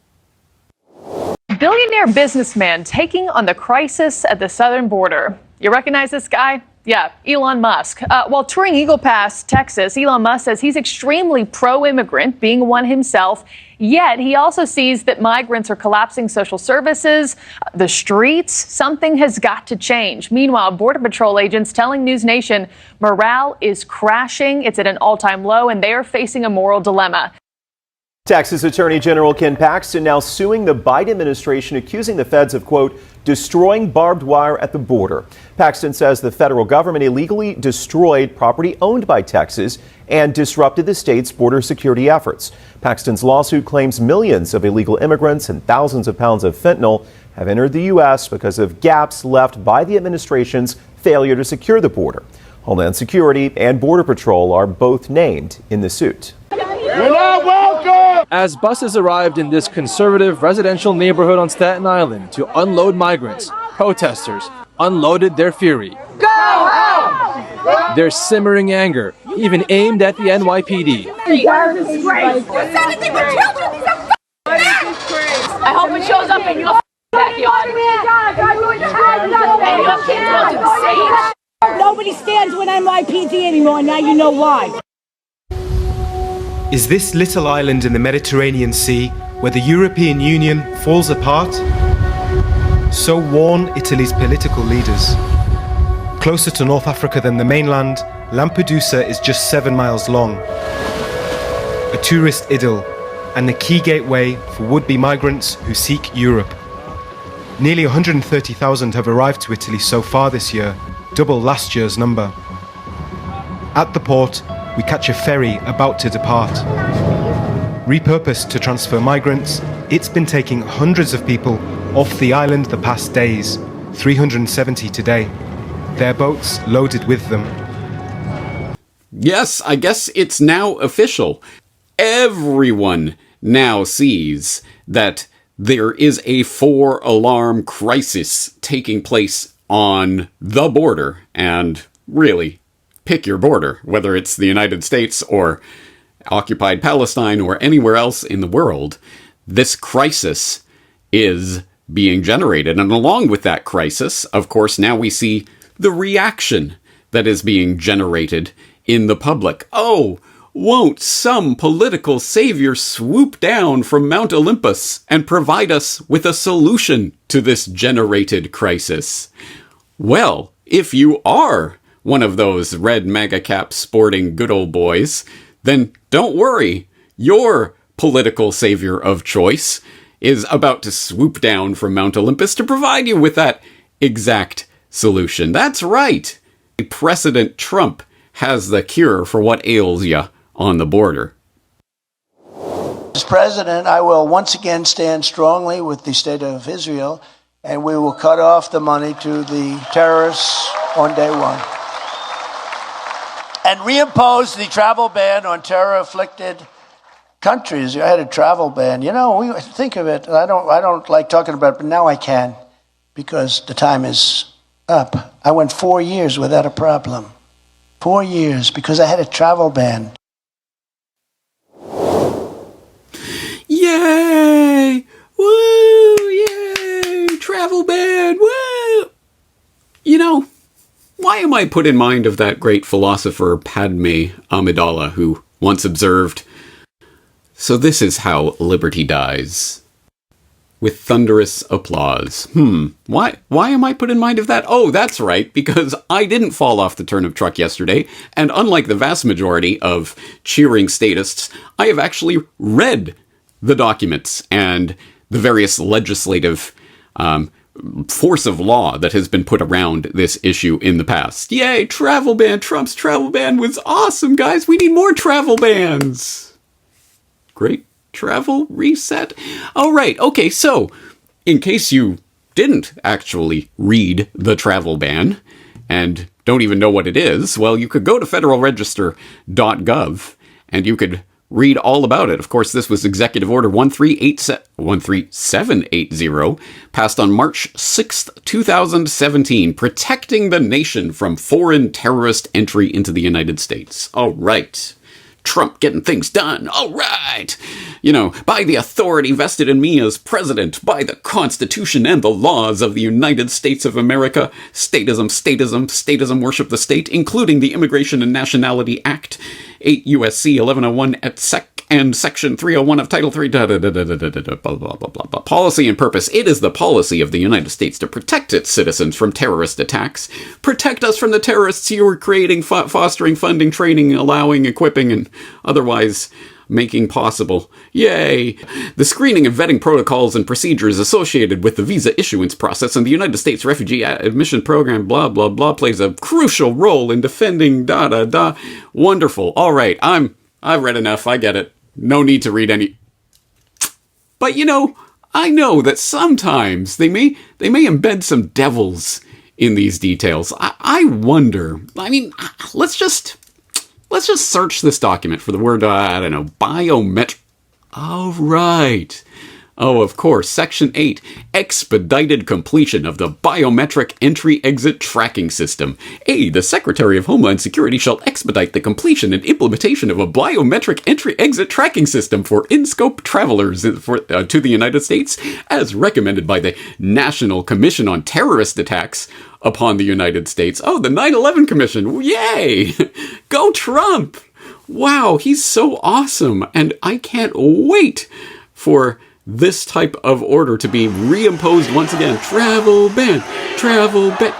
Billionaire businessman taking on the crisis at the southern border. You recognize this guy? Yeah, Elon Musk. While touring Eagle Pass, Texas, Elon Musk says he's extremely pro-immigrant, being one himself. Yet he also sees that migrants are collapsing social services, the streets. Something has got to change. Meanwhile, Border Patrol agents telling News Nation morale is crashing. It's at an all-time low, and they are facing a moral dilemma.
Texas Attorney General Ken Paxton now suing the Biden administration, accusing the feds of, quote, destroying barbed wire at the border. Paxton says the federal government illegally destroyed property owned by Texas and disrupted the state's border security efforts. Paxton's lawsuit claims millions of illegal immigrants and thousands of pounds of fentanyl have entered the U.S. because of gaps left by the administration's failure to secure the border. Homeland Security and Border Patrol are both named in the suit.
You're not welcome! As buses arrived in this conservative residential neighborhood on Staten Island to unload migrants, protesters unloaded their fury.
Go home!
Their simmering anger even aimed at the NYPD.
I hope it shows up in your backyard.
Nobody stands with NYPD anymore, now you know why.
Is this little island in the Mediterranean Sea where the European Union falls apart? So warn Italy's political leaders. Closer to North Africa than the mainland, Lampedusa is just 7 miles long. A tourist idyll and the key gateway for would-be migrants who seek Europe. Nearly 130,000 have arrived to Italy so far this year, double last year's number. At the port, we catch a ferry about to depart. Repurposed to transfer migrants, it's been taking hundreds of people off the island the past days, 370 today. Their boats loaded with them.
Yes, I guess it's now official. Everyone now sees that there is a 4-alarm crisis taking place on the border, and really, pick your border, whether it's the United States or occupied Palestine or anywhere else in the world. This crisis is being generated. And along with that crisis, of course, now we see the reaction that is being generated in the public. Oh, won't some political savior swoop down from Mount Olympus and provide us with a solution to this generated crisis? Well, if you are one of those red MAGA cap sporting good old boys, then don't worry. Your political savior of choice is about to swoop down from Mount Olympus to provide you with that exact solution. That's right. President Trump has the cure for what ails you on the border.
As president, I will once again stand strongly with the state of Israel, and we will cut off the money to the terrorists on day one. And reimpose the travel ban on terror-afflicted countries. I had a travel ban. You know, we think of it. I don't like talking about it, but now I can, because the time is up. I went 4 years without a problem. 4 years because I had a travel ban.
Yay! Woo! Yay! Travel ban! Woo! You know, why am I put in mind of that great philosopher Padme Amidala, who once observed, "So this is how liberty dies. With thunderous applause." Why am I put in mind of that? Oh, that's right, because I didn't fall off the turnip truck yesterday, and unlike the vast majority of cheering statists, I have actually read the documents and the various legislative force of law that has been put around this issue in the past. Yay, travel ban! Trump's travel ban was awesome, guys! We need more travel bans! Great travel reset? All right, okay, so in case you didn't actually read the travel ban and don't even know what it is, well, you could go to federalregister.gov and you could read all about it. Of course, this was Executive Order 13780, passed on March 6th, 2017, protecting the nation from foreign terrorist entry into the United States. All right. Trump getting things done. All right. You know, by the authority vested in me as president, by the Constitution and the laws of the United States of America, statism worship the state, including the Immigration and Nationality Act, 8 U.S.C. 1101 and Section 301 of Title 3, policy and purpose. It is the policy of the United States to protect its citizens from terrorist attacks, protect us from the terrorists you are creating, fostering, funding, training, allowing, equipping, and otherwise making possible. Yay! The screening and vetting protocols and procedures associated with the visa issuance process and the United States Refugee Admission Program, blah, blah, blah, plays a crucial role in defending, Wonderful. All right, I've read enough. I get it. No need to read any. But you know, I know that sometimes they may embed some devils in these details. I wonder. I mean, let's just search this document for the word, biometric. Oh, right. Oh, of course. Section 8, expedited completion of the biometric entry-exit tracking system. A, the Secretary of Homeland Security shall expedite the completion and implementation of a biometric entry-exit tracking system for in-scope travelers to the United States, as recommended by the National Commission on Terrorist Attacks upon the United States. Oh, the 9/11 Commission. Yay! Go Trump! Wow, he's so awesome. And I can't wait for this type of order to be reimposed once again. Travel ban. Travel ban.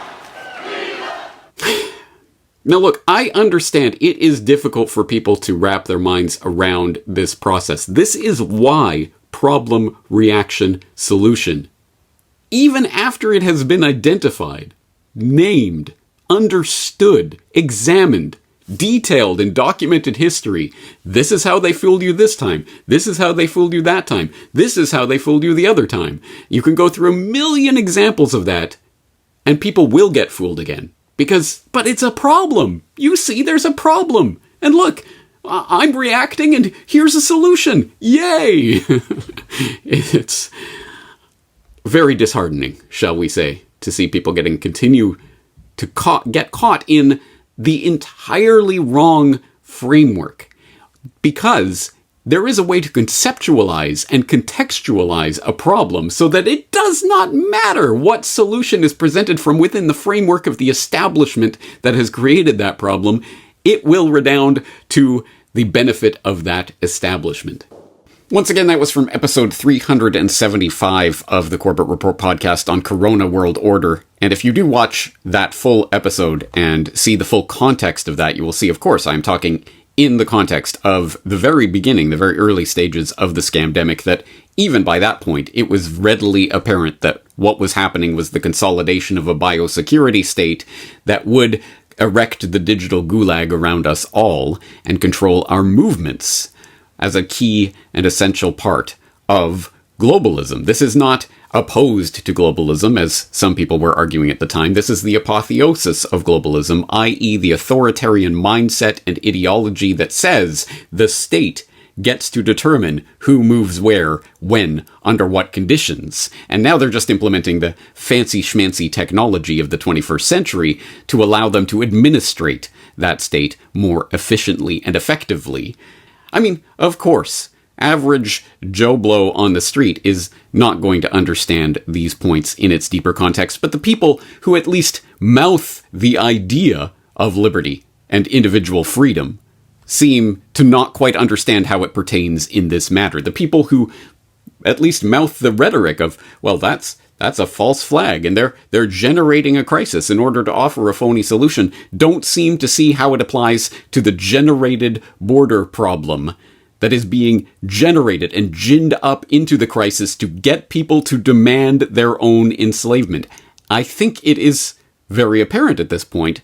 Now look, I understand it is difficult for people to wrap their minds around this process. This is why problem, reaction, solution. Even after it has been identified, named, understood, examined, detailed in documented history. This is how they fooled you this time. This is how they fooled you that time. This is how they fooled you the other time. You can go through a million examples of that, and people will get fooled again. But it's a problem. You see, there's a problem. And look, I'm reacting, and here's a solution. Yay! It's very disheartening, shall we say, to see people continue to get caught in the entirely wrong framework, because there is a way to conceptualize and contextualize a problem so that it does not matter what solution is presented from within the framework of the establishment that has created that problem. It will redound to the benefit of that establishment. Once again, that was from episode 375 of the Corbett Report podcast on Corona World Order. And if you do watch that full episode and see the full context of that, you will see, of course, I'm talking in the context of the very beginning, the very early stages of the scamdemic, that even by that point, it was readily apparent that what was happening was the consolidation of a biosecurity state that would erect the digital gulag around us all and control our movements as a key and essential part of globalism. This is not opposed to globalism, as some people were arguing at the time. This is the apotheosis of globalism, i.e. the authoritarian mindset and ideology that says the state gets to determine who moves where, when, under what conditions. And now they're just implementing the fancy schmancy technology of the 21st century to allow them to administrate that state more efficiently and effectively. I mean, of course, average Joe Blow on the street is not going to understand these points in its deeper context, but the people who at least mouth the idea of liberty and individual freedom seem to not quite understand how it pertains in this matter. The people who at least mouth the rhetoric of, well, that's a false flag, and they're generating a crisis in order to offer a phony solution, don't seem to see how it applies to the generated border problem that is being generated and ginned up into the crisis to get people to demand their own enslavement. I think it is very apparent at this point,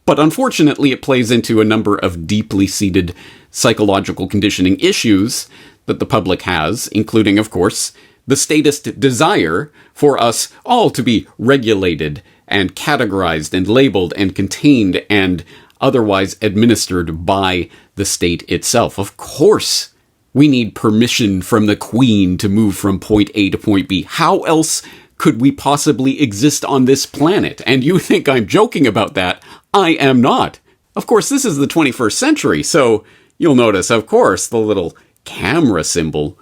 but unfortunately it plays into a number of deeply seated psychological conditioning issues that the public has, including, of course, the statist desire for us all to be regulated and categorized and labeled and contained and otherwise administered by the state itself. Of course, we need permission from the Queen to move from point A to point B. How else could we possibly exist on this planet? And you think I'm joking about that? I am not. Of course, this is the 21st century, so you'll notice, of course, the little camera symbol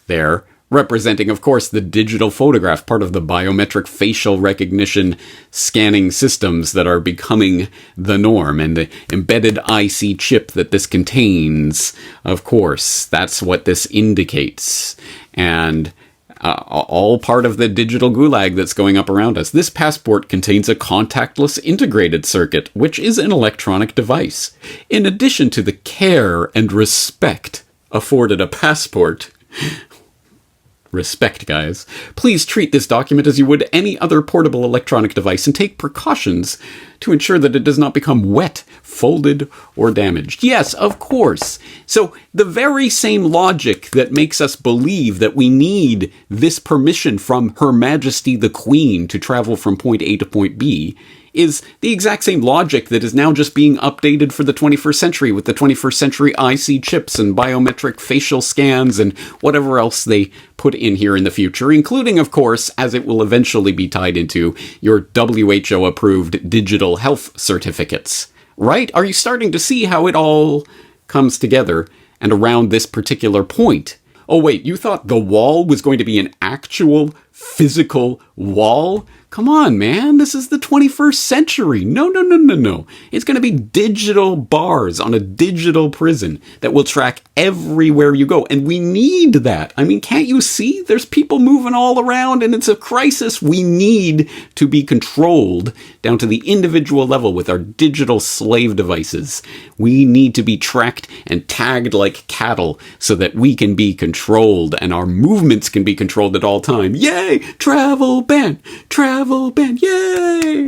there, representing, of course, the digital photograph, part of the biometric facial recognition scanning systems that are becoming the norm, and the embedded IC chip that this contains. Of course, that's what this indicates. And all part of the digital gulag that's going up around us. This passport contains a contactless integrated circuit, which is an electronic device. In addition to the care and respect afforded a passport, respect, guys, please treat this document as you would any other portable electronic device and take precautions to ensure that it does not become wet, folded, or damaged. Yes, of course. So the very same logic that makes us believe that we need this permission from Her Majesty the Queen to travel from point A to point B is the exact same logic that is now just being updated for the 21st century with the 21st century IC chips and biometric facial scans and whatever else they put in here in the future, including, of course, as it will eventually be tied into, your WHO-approved digital health certificates. Right? Are you starting to see how it all comes together and around this particular point? Oh wait, you thought the wall was going to be an actual physical wall? Come on, man, this is the 21st century. No. It's going to be digital bars on a digital prison that will track everywhere you go. And we need that. I mean, can't you see? There's people moving all around and it's a crisis. We need to be controlled down to the individual level with our digital slave devices. We need to be tracked and tagged like cattle so that we can be controlled and our movements can be controlled at all time. Yay! Travel ban! Travel ban! Yay!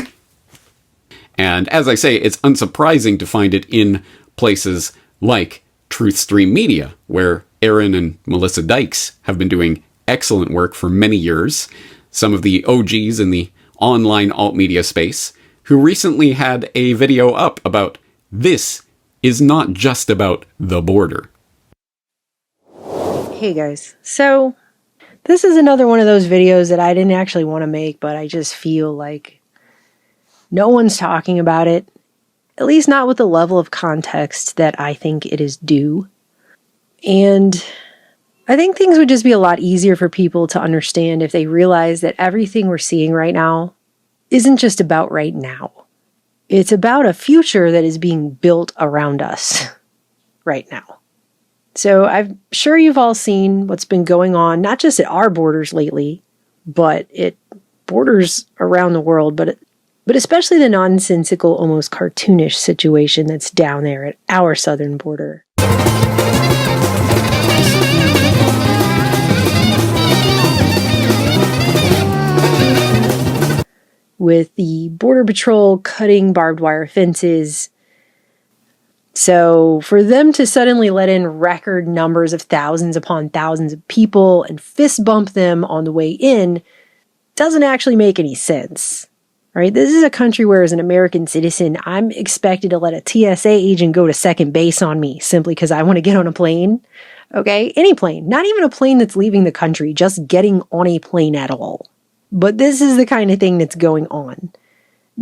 And as I say, it's unsurprising to find it in places like Truthstream Media, where Aaron and Melissa Dykes have been doing excellent work for many years. Some of the OGs in the online alt media space, who recently had a video up about this is not just about the border.
Hey guys, so this is another one of those videos that I didn't actually want to make, but I just feel like no one's talking about it, at least not with the level of context that I think it is due. And I think things would just be a lot easier for people to understand if they realize that everything we're seeing right now isn't just about right now. It's about a future that is being built around us right now. So I'm sure you've all seen what's been going on, not just at our borders lately, but it borders around the world, but but especially the nonsensical, almost cartoonish situation that's down there at our southern border. With the Border Patrol cutting barbed wire fences. So for them to suddenly let in record numbers of thousands upon thousands of people and fist bump them on the way in doesn't actually make any sense, right? This is a country where, as an American citizen, I'm expected to let a TSA agent go to second base on me simply because I want to get on a plane. Okay? Any plane. Not even a plane that's leaving the country, just getting on a plane at all. But this is the kind of thing that's going on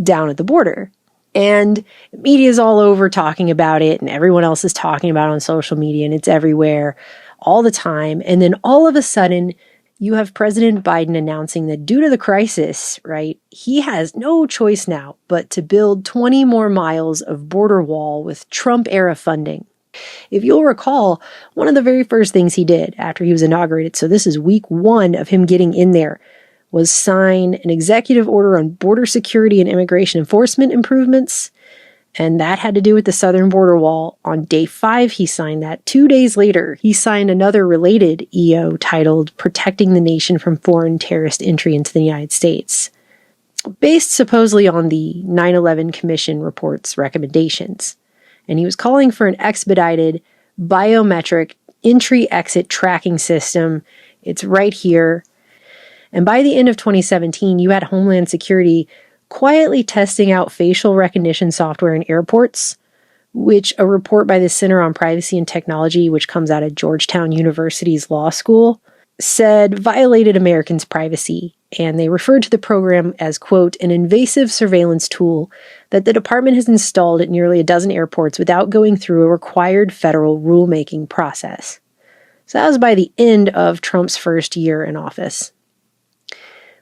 down at the border. And media's all over talking about it, and everyone else is talking about it on social media, and it's everywhere all the time. And then all of a sudden, you have President Biden announcing that due to the crisis, right, he has no choice now but to build 20 more miles of border wall with Trump-era funding. If you'll recall, one of the very first things he did after he was inaugurated, so this is week 1 of him getting in there, was sign an executive order on border security and immigration enforcement improvements, and that had to do with the southern border wall. On day 5, he signed that. 2 days later, he signed another related EO titled Protecting the Nation from Foreign Terrorist Entry into the United States, based supposedly on the 9/11 Commission report's recommendations. And he was calling for an expedited biometric entry-exit tracking system. It's right here. And by the end of 2017, you had Homeland Security quietly testing out facial recognition software in airports, which a report by the Center on Privacy and Technology, which comes out of Georgetown University's law school, said violated Americans' privacy. And they referred to the program as, quote, an invasive surveillance tool that the department has installed at nearly a dozen airports without going through a required federal rulemaking process. So that was by the end of Trump's first year in office.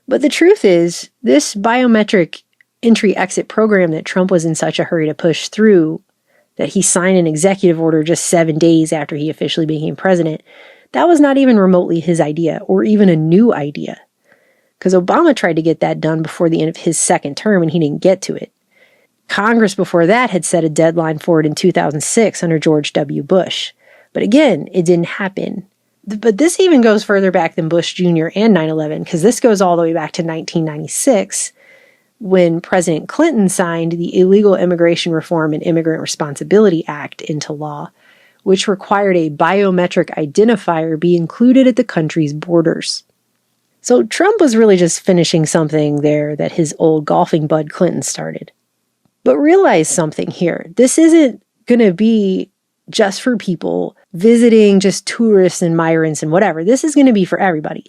But the truth is, this biometric entry-exit program that Trump was in such a hurry to push through, that he signed an executive order just 7 days after he officially became president, that was not even remotely his idea, or even a new idea. Because Obama tried to get that done before the end of his second term, and he didn't get to it. Congress before that had set a deadline for it in 2006 under George W. Bush. But again, it didn't happen. But this even goes further back than Bush Jr. and 9/11, because this goes all the way back to 1996, when President Clinton signed the Illegal Immigration Reform and Immigrant Responsibility Act into law, which required a biometric identifier be included at the country's borders. So Trump was really just finishing something there that his old golfing bud Clinton started. But realize something here. This isn't going to be just for people visiting, just tourists and migrants and whatever. This is going to be for everybody.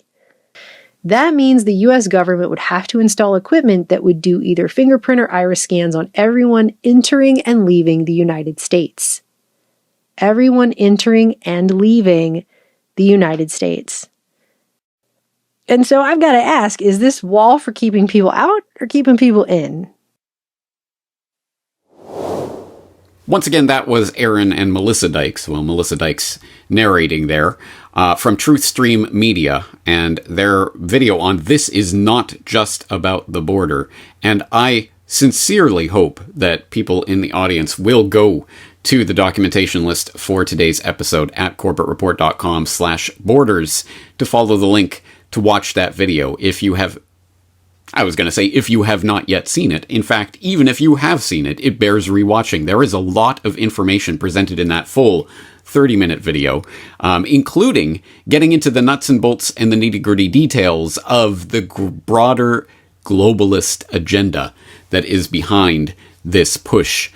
That means the US government would have to install equipment that would do either fingerprint or iris scans on everyone entering and leaving the United States. Everyone entering and leaving the United States. And so I've got to ask, is this wall for keeping people out or keeping people in?
Once again, that was Aaron and Melissa Dykes. Well, Melissa Dykes narrating there from Truthstream Media and their video on This Is Not Just About the Border. And I sincerely hope that people in the audience will go to the documentation list for today's episode at corporatereport.com/borders to follow the link to watch that video if you have not yet seen it. In fact, even if you have seen it, it bears rewatching. There is a lot of information presented in that full 30-minute video, including getting into the nuts and bolts and the nitty-gritty details of the broader globalist agenda that is behind this push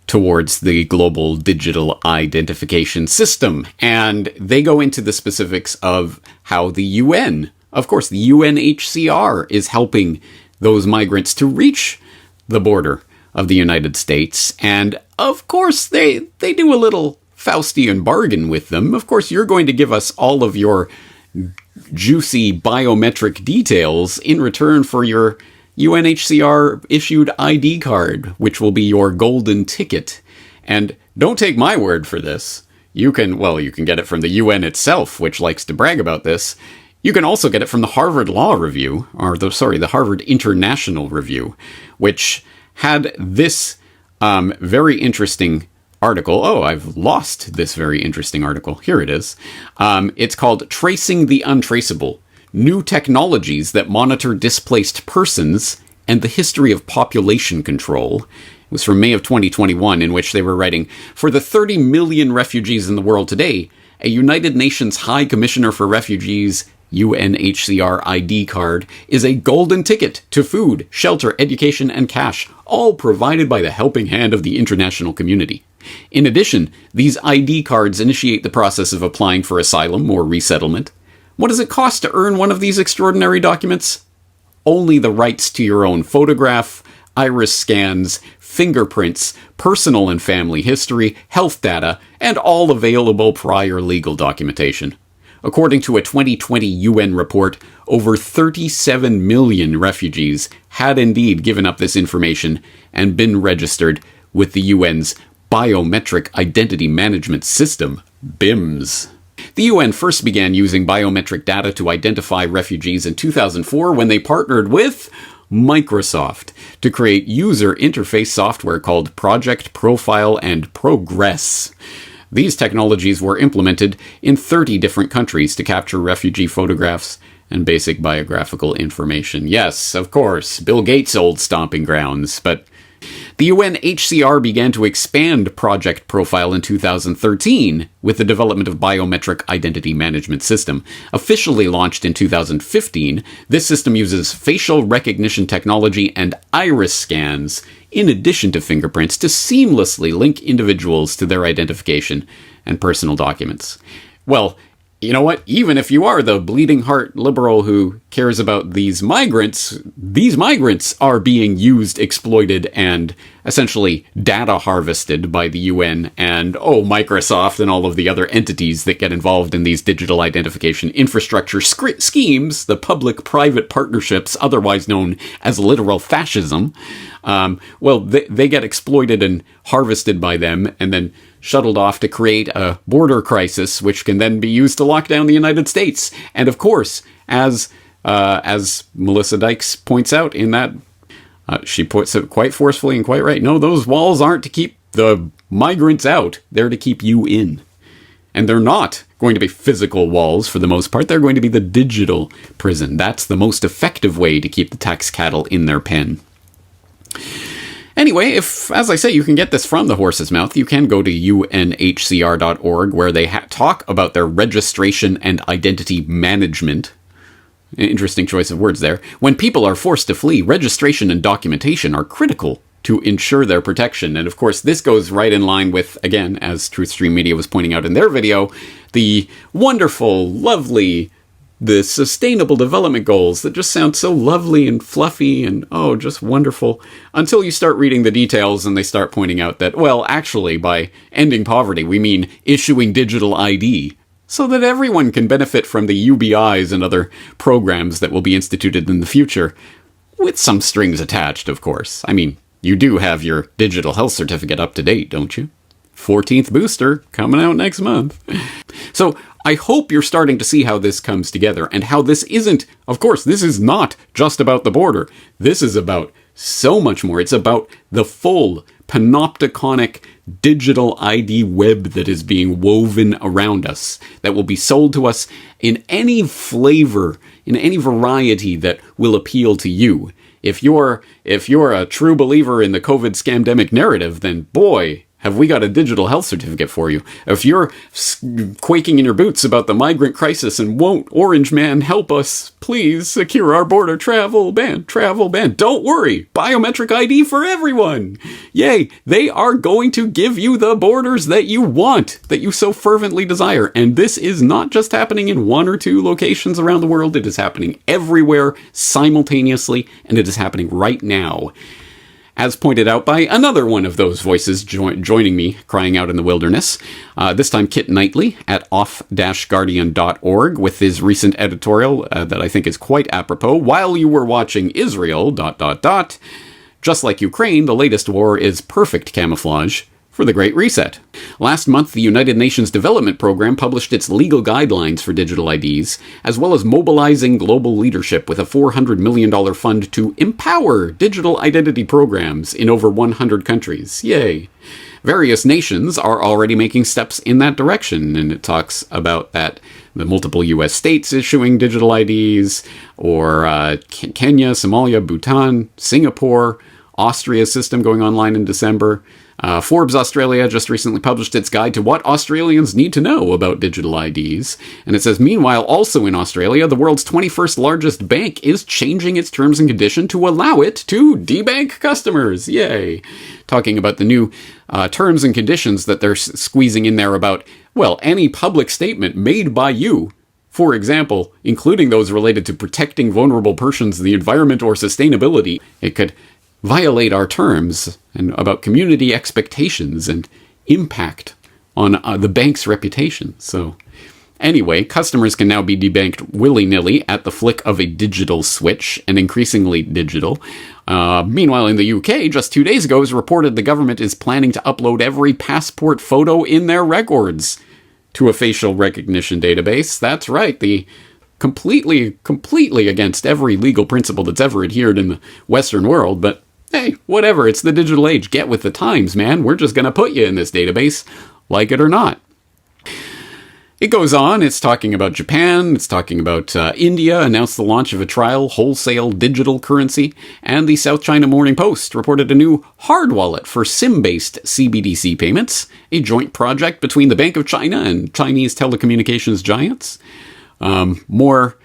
towards the global digital identification system. And they go into the specifics of how the UN, of course, the UNHCR is helping those migrants to reach the border of the United States. And of course, they do a little Faustian bargain with them. Of course, you're going to give us all of your juicy biometric details in return for your UNHCR issued ID card, which will be your golden ticket. And don't take my word for this. You can get it from the UN itself, which likes to brag about this. You can also get it from the Harvard Law Review, or the Harvard International Review, which had this very interesting article. Oh, I've lost this very interesting article. Here it is. It's called Tracing the Untraceable: New Technologies That Monitor Displaced Persons and the History of Population Control. It was from May of 2021, in which they were writing, for the 30 million refugees in the world today, a United Nations High Commissioner for Refugees UNHCR ID card is a golden ticket to food, shelter, education, and cash, all provided by the helping hand of the international community. In addition, these ID cards initiate the process of applying for asylum or resettlement. What does it cost to earn one of these extraordinary documents? Only the rights to your own photograph, iris scans, fingerprints, personal and family history, health data, and all available prior legal documentation. According to a 2020 UN report, over 37 million refugees had indeed given up this information and been registered with the UN's Biometric Identity Management System, BIMS. The UN first began using biometric data to identify refugees in 2004 when they partnered with Microsoft to create user interface software called Project, Profile, and Progress. These technologies were implemented in 30 different countries to capture refugee photographs and basic biographical information. Yes, of course, Bill Gates' old stomping grounds, but the UNHCR began to expand Project Profile in 2013 with the development of Biometric Identity Management System. Officially launched in 2015, this system uses facial recognition technology and iris scans in addition to fingerprints to seamlessly link individuals to their identification and personal documents. Well, you know what? Even if you are the bleeding heart liberal who cares about these migrants are being used, exploited, and essentially data harvested by the UN and, Microsoft and all of the other entities that get involved in these digital identification infrastructure schemes, the public-private partnerships, otherwise known as literal fascism. They get exploited and harvested by them and then shuttled off to create a border crisis, which can then be used to lock down the United States. And of course, as Melissa Dykes points out in that, she puts it quite forcefully and quite right, no, those walls aren't to keep the migrants out, they're to keep you in. And they're not going to be physical walls for the most part, they're going to be the digital prison. That's the most effective way to keep the tax cattle in their pen. Anyway, if, as I say, you can get this from the horse's mouth, you can go to unhcr.org, where they talk about their registration and identity management. Interesting choice of words there. When people are forced to flee, registration and documentation are critical to ensure their protection. And of course, this goes right in line with, again, as Truthstream Media was pointing out in their video, the wonderful, lovely, the sustainable development goals that just sound so lovely and fluffy and, just wonderful, until you start reading the details and they start pointing out that, well, actually, by ending poverty, we mean issuing digital ID so that everyone can benefit from the UBIs and other programs that will be instituted in the future, with some strings attached, of course. I mean, you do have your digital health certificate up to date, don't you? 14th booster coming out next month. So I hope you're starting to see how this comes together and how this isn't, of course, this is not just about the border. This is about so much more. It's about the full panopticonic digital ID web that is being woven around us, that will be sold to us in any flavor, in any variety that will appeal to you. If you're a true believer in the COVID scamdemic narrative, then boy, have we got a digital health certificate for you. If you're quaking in your boots about the migrant crisis and won't Orange Man help us, please secure our border travel ban. Don't worry, biometric ID for everyone. Yay, they are going to give you the borders that you want, that you so fervently desire. And this is not just happening in one or two locations around the world. It is happening everywhere simultaneously, and it is happening right now. As pointed out by another one of those voices joining me crying out in the wilderness, this time Kit Knightley at off-guardian.org with his recent editorial that I think is quite apropos. While you were watching Israel, just like Ukraine, the latest war is perfect camouflage for the Great Reset. Last month, the United Nations Development Program published its legal guidelines for digital IDs, as well as mobilizing global leadership with a $400 million fund to empower digital identity programs in over 100 countries. Yay! Various nations are already making steps in that direction, and it talks about that the multiple U.S. states issuing digital IDs, or Kenya, Somalia, Bhutan, Singapore, Austria's system going online in December. Forbes Australia just recently published its guide to what Australians need to know about digital IDs. And it says, meanwhile, also in Australia, the world's 21st largest bank is changing its terms and conditions to allow it to debank customers. Yay. Talking about the new terms and conditions that they're squeezing in there about, well, any public statement made by you, for example, including those related to protecting vulnerable persons, the environment, or sustainability, it could violate our terms and about community expectations and impact on the bank's reputation. So anyway, customers can now be debanked willy-nilly at the flick of a digital switch, and increasingly digital. Meanwhile, in the UK, just 2 days ago, it was reported the government is planning to upload every passport photo in their records to a facial recognition database. That's right, the completely against every legal principle that's ever adhered in the Western world, but hey, whatever, it's the digital age. Get with the times, man. We're just going to put you in this database, like it or not. It goes on, it's talking about Japan, it's talking about India announced the launch of a trial wholesale digital currency, and the South China Morning Post reported a new hard wallet for SIM-based CBDC payments, a joint project between the Bank of China and Chinese telecommunications giants. More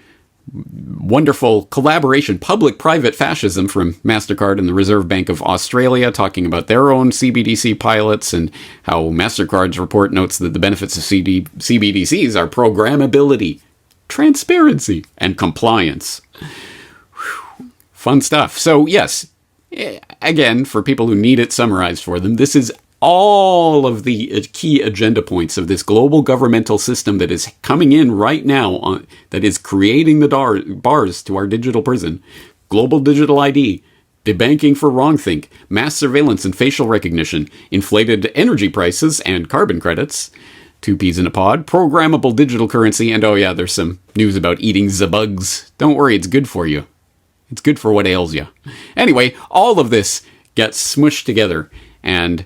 wonderful collaboration, public-private fascism from MasterCard and the Reserve Bank of Australia, talking about their own CBDC pilots and how MasterCard's report notes that the benefits of CBDCs are programmability, transparency, and compliance. Whew. Fun stuff. So yes, again, for people who need it summarized for them, this is all of the key agenda points of this global governmental system that is coming in right now, that is creating the bars to our digital prison. Global digital ID, debanking for wrongthink, mass surveillance and facial recognition, inflated energy prices and carbon credits, 2 peas in a pod, programmable digital currency, and oh yeah, there's some news about eating the bugs. Don't worry, it's good for you. It's good for what ails you. Anyway, all of this gets smushed together and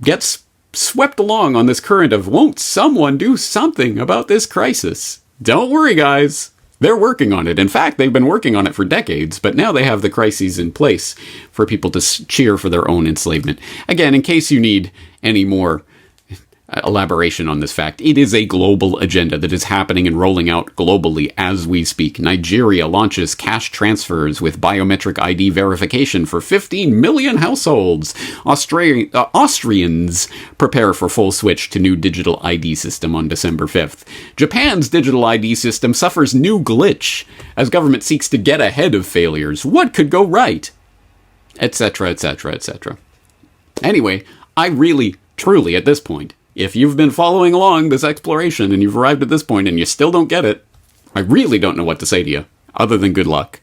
gets swept along on this current of, won't someone do something about this crisis? Don't worry, guys. They're working on it. In fact, they've been working on it for decades, but now they have the crises in place for people to cheer for their own enslavement. Again, in case you need any more elaboration on this fact, it is a global agenda that is happening and rolling out globally as we speak. Nigeria launches cash transfers with biometric ID verification for 15 million households. Austrians prepare for full switch to new digital ID system on December 5th. Japan's digital ID system suffers new glitch as government seeks to get ahead of failures. What could go right? Etc., etc., etc. Anyway, I really, truly, at this point, if you've been following along this exploration and you've arrived at this point and you still don't get it, I really don't know what to say to you, other than good luck.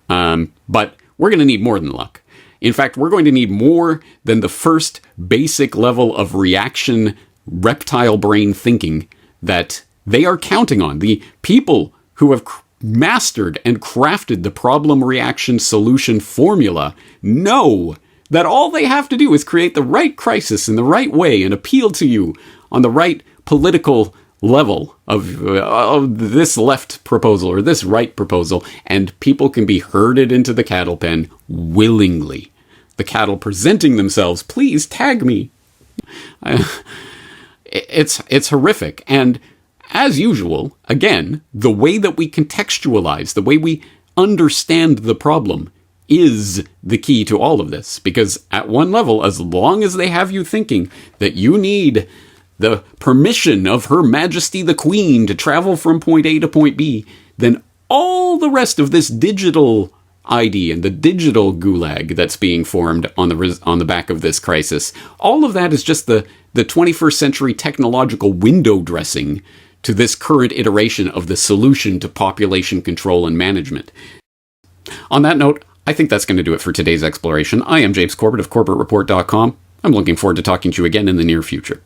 But we're going to need more than luck. In fact, we're going to need more than the first basic level of reaction, reptile brain thinking that they are counting on. The people who have mastered and crafted the problem reaction solution formula know that all they have to do is create the right crisis in the right way and appeal to you on the right political level of this left proposal or this right proposal, and people can be herded into the cattle pen willingly. The cattle presenting themselves, please tag me. It's horrific. And as usual, again, the way that we contextualize, the way we understand the problem is the key to all of this. Because at one level, as long as they have you thinking that you need the permission of Her Majesty the Queen to travel from point A to point B, then all the rest of this digital ID and the digital gulag that's being formed on the back of this crisis, all of that is just the 21st century technological window dressing to this current iteration of the solution to population control and management. On that note, I think that's going to do it for today's exploration. I am James Corbett of CorbettReport.com. I'm looking forward to talking to you again in the near future.